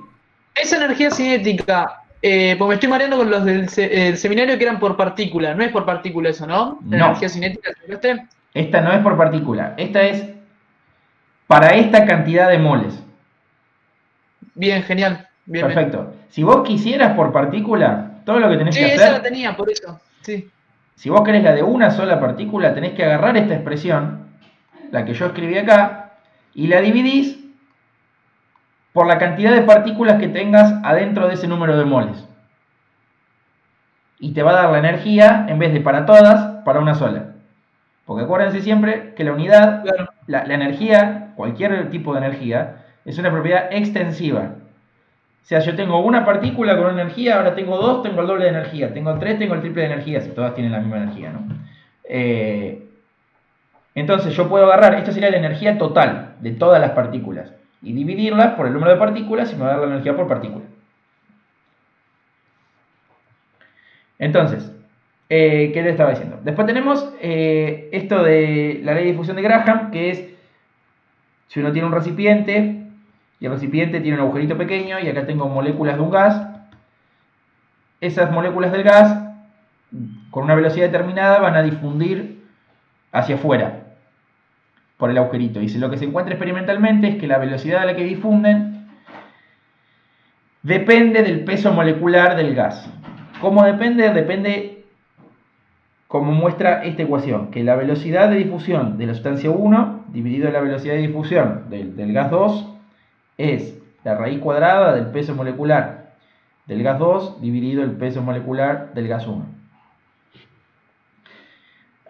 Esa energía cinética, pues me estoy mareando con los del seminario que eran por partícula. No es por partícula eso, ¿no? La No. energía cinética terrestre. Esta no es por partícula. Esta es para esta cantidad de moles. Bien, genial. Bien, Perfecto. bien. Si vos quisieras por partícula, todo lo que tenés Sí, que esa la hacer... tenía, por eso. Sí. Si vos querés la de una sola partícula, tenés que agarrar esta expresión, la que yo escribí acá, y la dividís por la cantidad de partículas que tengas adentro de ese número de moles. Y te va a dar la energía, en vez de para todas, para una sola. Porque acuérdense siempre que la unidad, Claro. la energía, cualquier tipo de energía, es una propiedad extensiva. O sea, yo tengo una partícula con una energía, ahora tengo 2, tengo el doble de energía. Tengo 3, tengo el triple de energía, si todas tienen la misma energía, ¿no? Entonces yo puedo agarrar, esta sería la energía total de todas las partículas, y dividirlas por el número de partículas y me va a dar la energía por partícula. Entonces, ¿qué le estaba diciendo? Después tenemos esto de la ley de difusión de Graham, que es si uno tiene un recipiente y el recipiente tiene un agujerito pequeño y acá tengo moléculas de un gas. Esas moléculas del gas, con una velocidad determinada, van a difundir hacia afuera por el agujerito. Y lo que se encuentra experimentalmente es que la velocidad a la que difunden depende del peso molecular del gas. ¿Cómo depende? Depende, como muestra esta ecuación, que la velocidad de difusión de la sustancia 1 dividido la velocidad de difusión del gas 2 es la raíz cuadrada del peso molecular del gas 2 dividido el peso molecular del gas 1.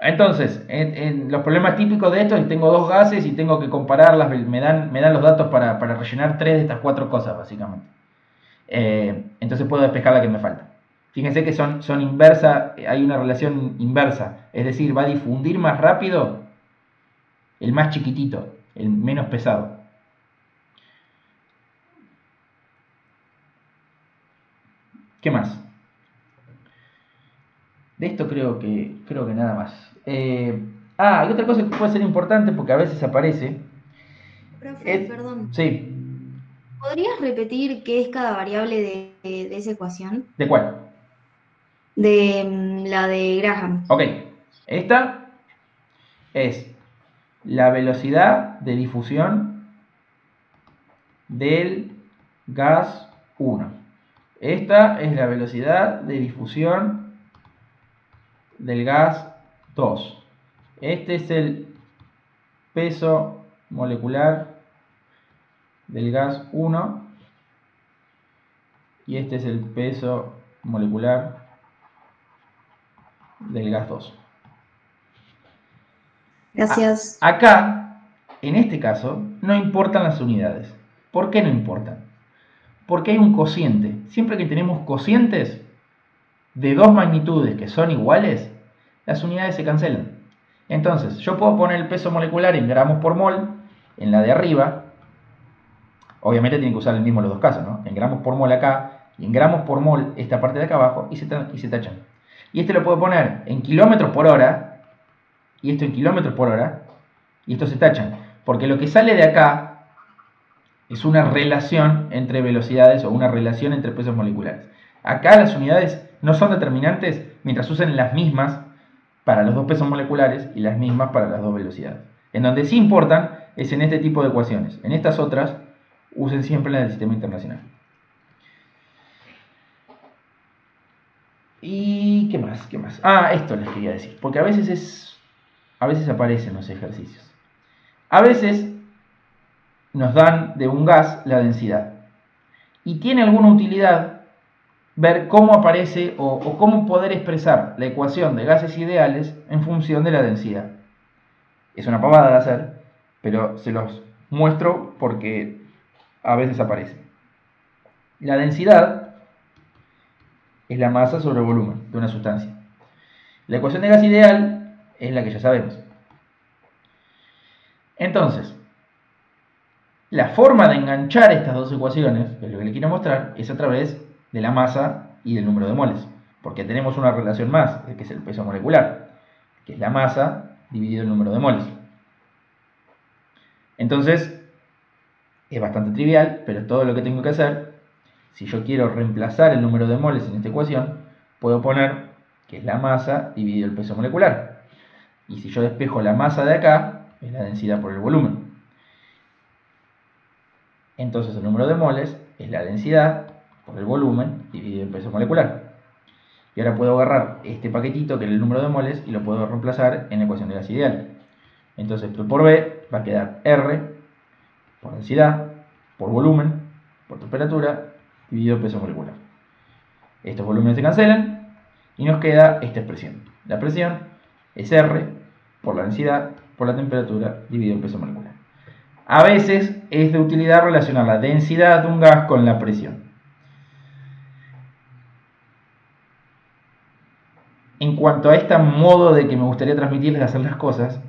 Entonces, en los problemas típicos de esto es que tengo dos gases y tengo que compararlas, me dan los datos para rellenar 3 de estas 4 cosas, básicamente. Entonces puedo despejar la que me falta. Fíjense que son inversa, hay una relación inversa, es decir, va a difundir más rápido el más chiquitito, el menos pesado. ¿Qué más? De esto creo que nada más. Hay otra cosa que puede ser importante porque a veces aparece. Profe, perdón. Sí. ¿Podrías repetir qué es cada variable de esa ecuación? ¿De cuál? De la de Graham. Ok. Esta es la velocidad de difusión del gas 1. Esta es la velocidad de difusión del gas 2. Este es el peso molecular del gas 1 y este es el peso molecular del gas 2. Gracias. Acá, en este caso, no importan las unidades. ¿Por qué no importan? Porque hay un cociente. Siempre que tenemos cocientes de dos magnitudes que son iguales, las unidades se cancelan. Entonces, yo puedo poner el peso molecular en gramos por mol en la de arriba. Obviamente tienen que usar el mismo en los dos casos, ¿no? En gramos por mol acá y en gramos por mol esta parte de acá abajo y se tachan. Y este lo puedo poner en kilómetros por hora y esto en kilómetros por hora y estos se tachan. Porque lo que sale de acá es una relación entre velocidades o una relación entre pesos moleculares. Acá las unidades no son determinantes mientras usen las mismas para los dos pesos moleculares y las mismas para las dos velocidades. En donde sí importan es en este tipo de ecuaciones. En estas otras, usen siempre la del sistema internacional. ¿Y qué más? ¿Qué más? Esto les quería decir. Porque a veces aparecen los ejercicios. A veces nos dan de un gas la densidad. Y tiene alguna utilidad ver cómo aparece o cómo poder expresar la ecuación de gases ideales en función de la densidad. Es una pavada de hacer, pero se los muestro porque a veces aparece. La densidad es la masa sobre el volumen de una sustancia. La ecuación de gas ideal es la que ya sabemos. Entonces, la forma de enganchar estas dos ecuaciones, que es lo que les quiero mostrar, es a través de la masa y del número de moles. Porque tenemos una relación más, que es el peso molecular, que es la masa dividido el número de moles. Entonces, es bastante trivial, pero todo lo que tengo que hacer, si yo quiero reemplazar el número de moles en esta ecuación, puedo poner que es la masa dividido el peso molecular. Y si yo despejo la masa de acá, es la densidad por el volumen. Entonces el número de moles es la densidad por el volumen dividido el peso molecular. Y ahora puedo agarrar este paquetito que es el número de moles y lo puedo reemplazar en la ecuación de gas ideal. Entonces P por B va a quedar R por densidad, por volumen, por temperatura, dividido el peso molecular. Estos volúmenes se cancelan y nos queda esta expresión. La presión es R por la densidad, por la temperatura, dividido el peso molecular. A veces es de utilidad relacionar la densidad de un gas con la presión. En cuanto a este modo de que me gustaría transmitirles de hacer las cosas,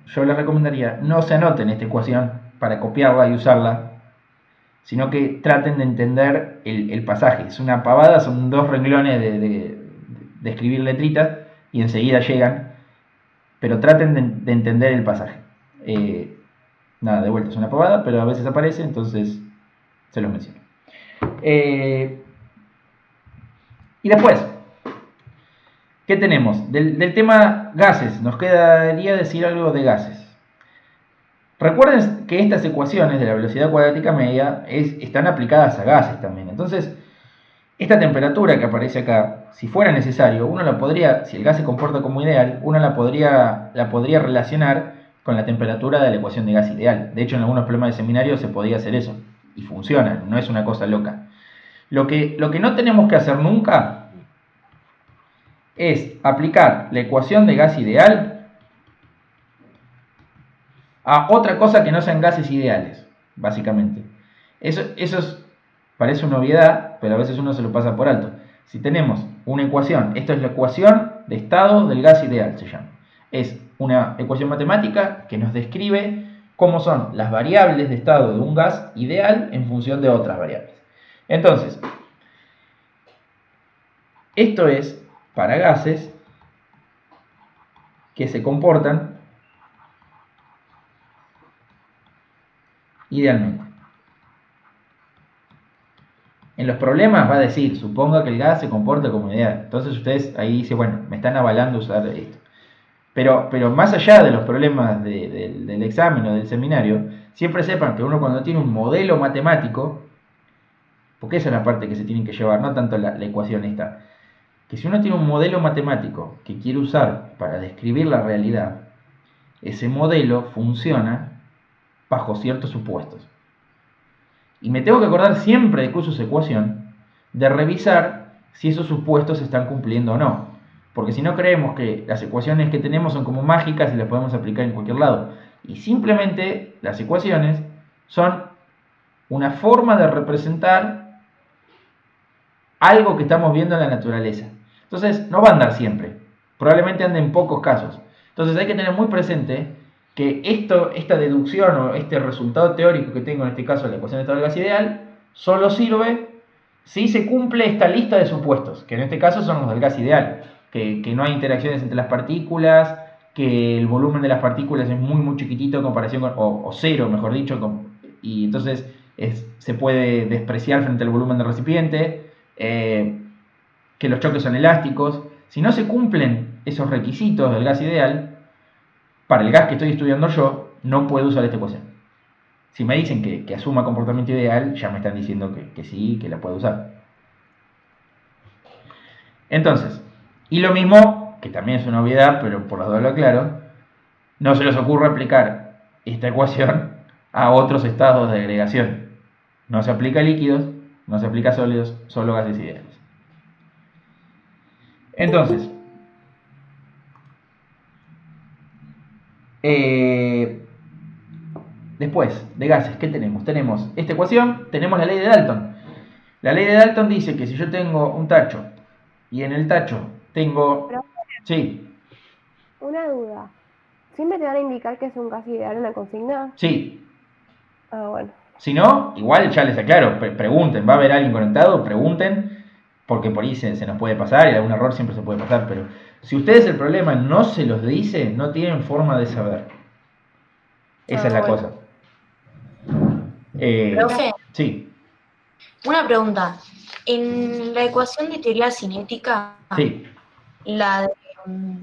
yo les recomendaría no se anoten esta ecuación para copiarla y usarla, sino que traten de entender el pasaje. Es una pavada, son dos renglones de escribir letritas y enseguida llegan, pero traten de entender el pasaje. Nada, de vuelta, es una pavada, pero a veces aparece, entonces se los menciono. Y después, ¿qué tenemos? Del tema gases, nos quedaría decir algo de gases. Recuerden que estas ecuaciones de la velocidad cuadrática media están aplicadas a gases también. Entonces, esta temperatura que aparece acá, si fuera necesario, uno la podría, si el gas se comporta como ideal, uno la podría relacionar con la temperatura de la ecuación de gas ideal. De hecho, en algunos problemas de seminario se podía hacer eso. Y funciona, no es una cosa loca. Lo que no tenemos que hacer nunca es aplicar la ecuación de gas ideal a otra cosa que no sean gases ideales, básicamente. Eso parece una obviedad, pero a veces uno se lo pasa por alto. si tenemos una ecuación, esto es la ecuación de estado del gas ideal, se llama. Es una ecuación matemática que nos describe cómo son las variables de estado de un gas ideal en función de otras variables. Entonces, esto es para gases que se comportan idealmente. En los problemas va a decir, suponga que el gas se comporta como ideal. Entonces ustedes ahí dicen, bueno, me están avalando usar esto. Pero más allá de los problemas del examen o del seminario, siempre sepan que uno cuando tiene un modelo matemático, porque esa es la parte que se tienen que llevar, no tanto la ecuación esta, que si uno tiene un modelo matemático que quiere usar para describir la realidad, ese modelo funciona bajo ciertos supuestos. Y me tengo que acordar siempre de que uso esa ecuación, de revisar si esos supuestos se están cumpliendo o no. Porque si no creemos que las ecuaciones que tenemos son como mágicas y las podemos aplicar en cualquier lado. Y simplemente las ecuaciones son una forma de representar algo que estamos viendo en la naturaleza. Entonces no va a andar siempre. Probablemente ande en pocos casos. Entonces hay que tener muy presente que esta deducción o este resultado teórico que tengo en este caso, la ecuación de estado del gas ideal, solo sirve si se cumple esta lista de supuestos, que en este caso son los del gas ideal, que no hay interacciones entre las partículas, que el volumen de las partículas es muy chiquitito en comparación con, o cero, mejor dicho, y entonces se puede despreciar frente al volumen del recipiente, que los choques son elásticos. Si no se cumplen esos requisitos del gas ideal, para el gas que estoy estudiando yo, no puedo usar esta ecuación. Si me dicen que asuma comportamiento ideal, ya me están diciendo que sí, que la puedo usar. Entonces, y lo mismo, que también es una obviedad, pero por las dudas lo aclaro, no se les ocurre aplicar esta ecuación a otros estados de agregación. No se aplica a líquidos, no se aplica a sólidos, solo gases ideales. Entonces, después de gases, ¿qué tenemos? Tenemos esta ecuación, tenemos la ley de Dalton. La ley de Dalton dice que si yo tengo un tacho y en el tacho tengo... Sí, Una duda. ¿Siempre te van a indicar que es un gas ideal en la consigna? sí. Ah, bueno. Si no, igual ya les aclaro, pregunten, va a haber alguien conectado, pregunten, porque por ahí se nos puede pasar y algún error siempre se puede pasar, pero si ustedes el problema no se los dice, no tienen forma de saber. Esa es la bueno. cosa. Profe, Sí, una pregunta. En la ecuación de teoría cinética, sí, la de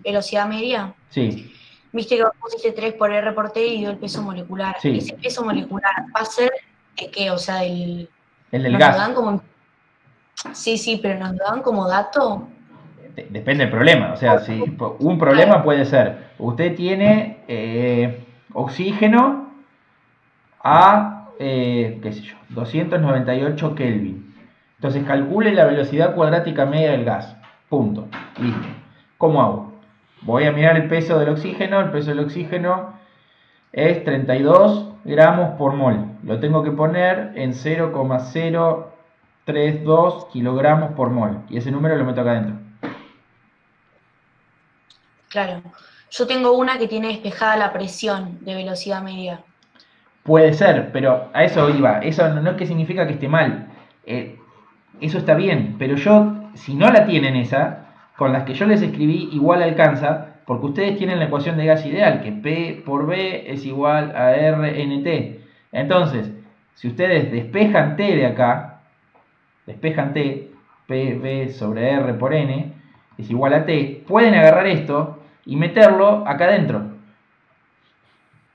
velocidad media, sí, viste que vos pusiste 3 por R por T y dio el peso molecular. Sí. ¿Ese peso molecular va a ser de qué? O sea, del... el del ¿nos lo gas. dan como... Sí, pero ¿nos lo dan como dato? Depende del problema, o sea, si un problema puede ser, usted tiene oxígeno a, qué sé yo, 298 Kelvin. Entonces calcule la velocidad cuadrática media del gas. Punto. Listo. ¿Cómo hago? Voy a mirar el peso del oxígeno. El peso del oxígeno es 32 gramos por mol. Lo tengo que poner en 0,032 kilogramos por mol. Y ese número lo meto acá adentro. Claro. Yo tengo una que tiene despejada la presión de velocidad media. Puede ser, pero a eso iba. Eso no es que significa que esté mal. Eso está bien, pero si no la tienen esa, con las que yo les escribí igual alcanza, porque ustedes tienen la ecuación de gas ideal, que P por B es igual a RNT. Entonces, si ustedes despejan T de acá, despejan T, PB sobre R por N, es igual a T, pueden agarrar esto y meterlo acá adentro,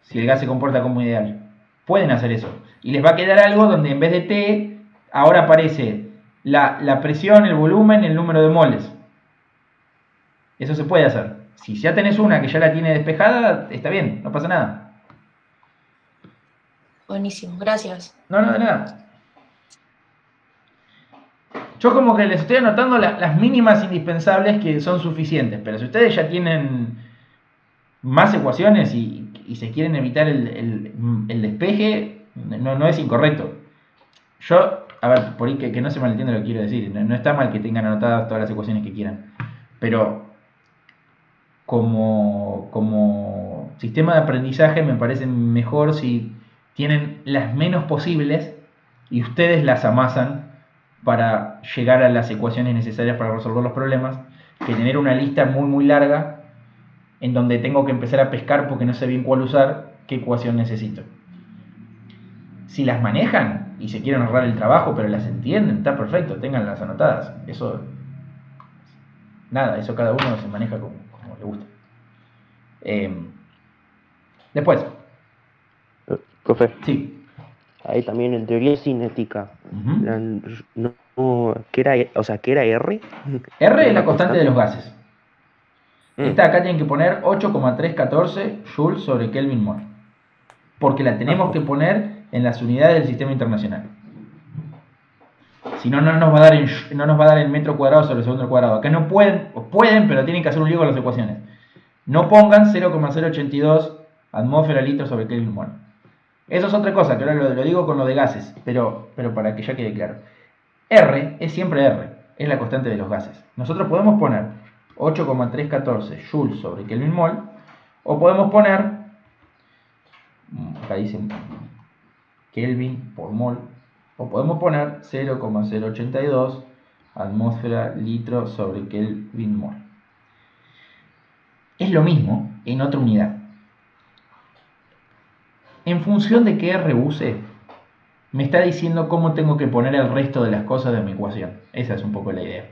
si el gas se comporta como ideal. Pueden hacer eso. Y les va a quedar algo donde en vez de T, ahora aparece la presión, el volumen, el número de moles. Eso se puede hacer. Si ya tenés una que ya la tiene despejada, está bien, no pasa nada. Buenísimo, gracias. No, de nada. Yo como que les estoy anotando las mínimas indispensables que son suficientes, pero si ustedes ya tienen más ecuaciones y se quieren evitar el despeje, no es incorrecto. Yo a ver, por ahí que no se malentienda lo que quiero decir. No está mal que tengan anotadas todas las ecuaciones que quieran. Pero como sistema de aprendizaje me parece mejor si tienen las menos posibles y ustedes las amasan para llegar a las ecuaciones necesarias para resolver los problemas, que tener una lista muy muy larga en donde tengo que empezar a pescar porque no sé bien cuál usar, qué ecuación necesito. Si las manejan y se quieren ahorrar el trabajo pero las entienden, está perfecto, tenganlas anotadas. Eso cada uno se maneja como le gusta. Después. Profe. Sí. Ahí también en teoría cinética. Uh-huh. ¿Qué era R? R es la constante de los gases. Esta acá tienen que poner 8,314 joules sobre Kelvin mol. Porque la tenemos que poner en las unidades del sistema internacional. Si no, no nos va a dar en metro cuadrado sobre segundo al cuadrado. Acá no pueden, pero tienen que hacer un lío con las ecuaciones. No pongan 0,082 atmósfera litro sobre Kelvin mol. Eso es otra cosa, que ahora lo digo con lo de gases, pero para que ya quede claro. R es siempre R, es la constante de los gases. Nosotros podemos poner 8,314 joules sobre Kelvin mol, o podemos poner, acá dice Kelvin por mol, o podemos poner 0,082 atmósfera litro sobre Kelvin mol. Es lo mismo en otra unidad. En función de qué R use, me está diciendo cómo tengo que poner el resto de las cosas de mi ecuación. Esa es un poco la idea.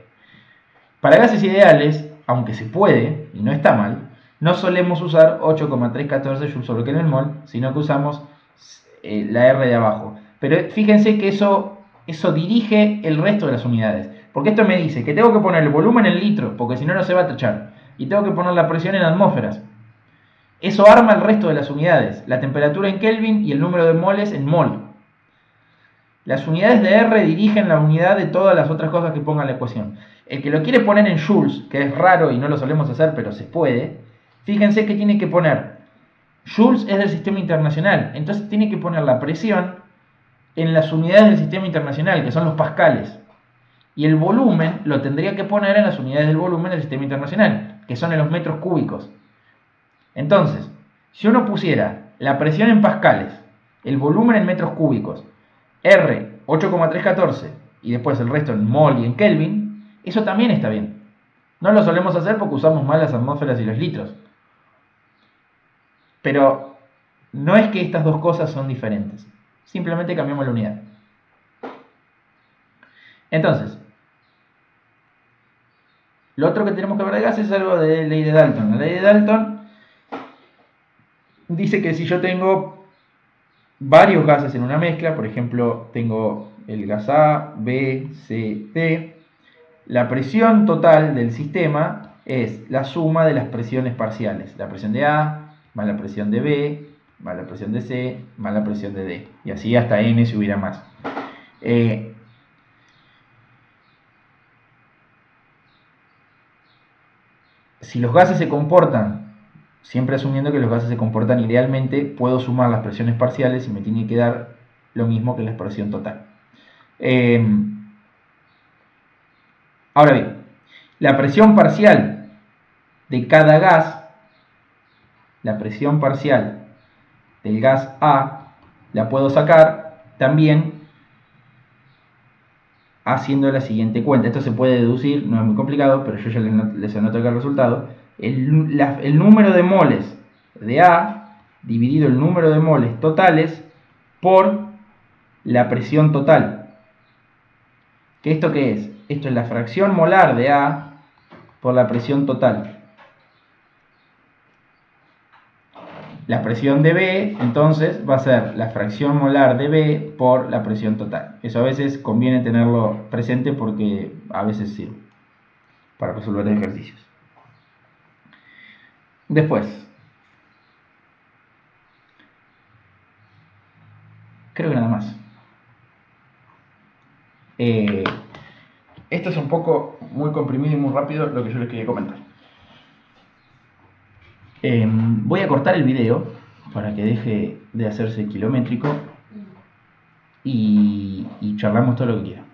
Para gases ideales, aunque se puede, y no está mal, no solemos usar 8,314 joules sobre Kelvin mol, sino que usamos la R de abajo. Pero fíjense que eso dirige el resto de las unidades. Porque esto me dice que tengo que poner el volumen en litros, porque si no, no se va a tachar. Y tengo que poner la presión en atmósferas. Eso arma el resto de las unidades. La temperatura en Kelvin y el número de moles en mol. Las unidades de R dirigen la unidad de todas las otras cosas que ponga en la ecuación. El que lo quiere poner en joules, que es raro y no lo solemos hacer, pero se puede, fíjense que tiene que poner, joules es del sistema internacional, entonces tiene que poner la presión en las unidades del sistema internacional, que son los pascales. Y el volumen lo tendría que poner en las unidades del volumen del sistema internacional, que son en los metros cúbicos. Entonces, si uno pusiera la presión en pascales, el volumen en metros cúbicos, R 8,314 y después el resto en mol y en Kelvin, eso también está bien. No lo solemos hacer porque usamos mal las atmósferas y los litros. Pero no es que estas dos cosas son diferentes. Simplemente cambiamos la unidad. Entonces, lo otro que tenemos que ver de gases es algo de ley de Dalton. La ley de Dalton dice que si yo tengo varios gases en una mezcla, por ejemplo, tengo el gas A, B, C, D, la presión total del sistema es la suma de las presiones parciales. La presión de A más la presión de B más la presión de C más la presión de D. Y así hasta N si hubiera más. Si los gases se comportan, siempre asumiendo que los gases se comportan idealmente, puedo sumar las presiones parciales y me tiene que dar lo mismo que la presión total. Ahora bien, la presión parcial de cada gas, la presión parcial del gas A, la puedo sacar también haciendo la siguiente cuenta. Esto se puede deducir, no es muy complicado, pero yo ya les anoto acá el resultado. El número de moles de A dividido el número de moles totales por la presión total. ¿Que esto qué es? Esto es la fracción molar de A por la presión total. La presión de B, entonces, va a ser la fracción molar de B por la presión total. Eso a veces conviene tenerlo presente porque a veces sirve para resolver ejercicios. Después, creo que nada más. Esto es un poco muy comprimido y muy rápido lo que yo les quería comentar. Voy a cortar el video para que deje de hacerse kilométrico y charlamos todo lo que quieran.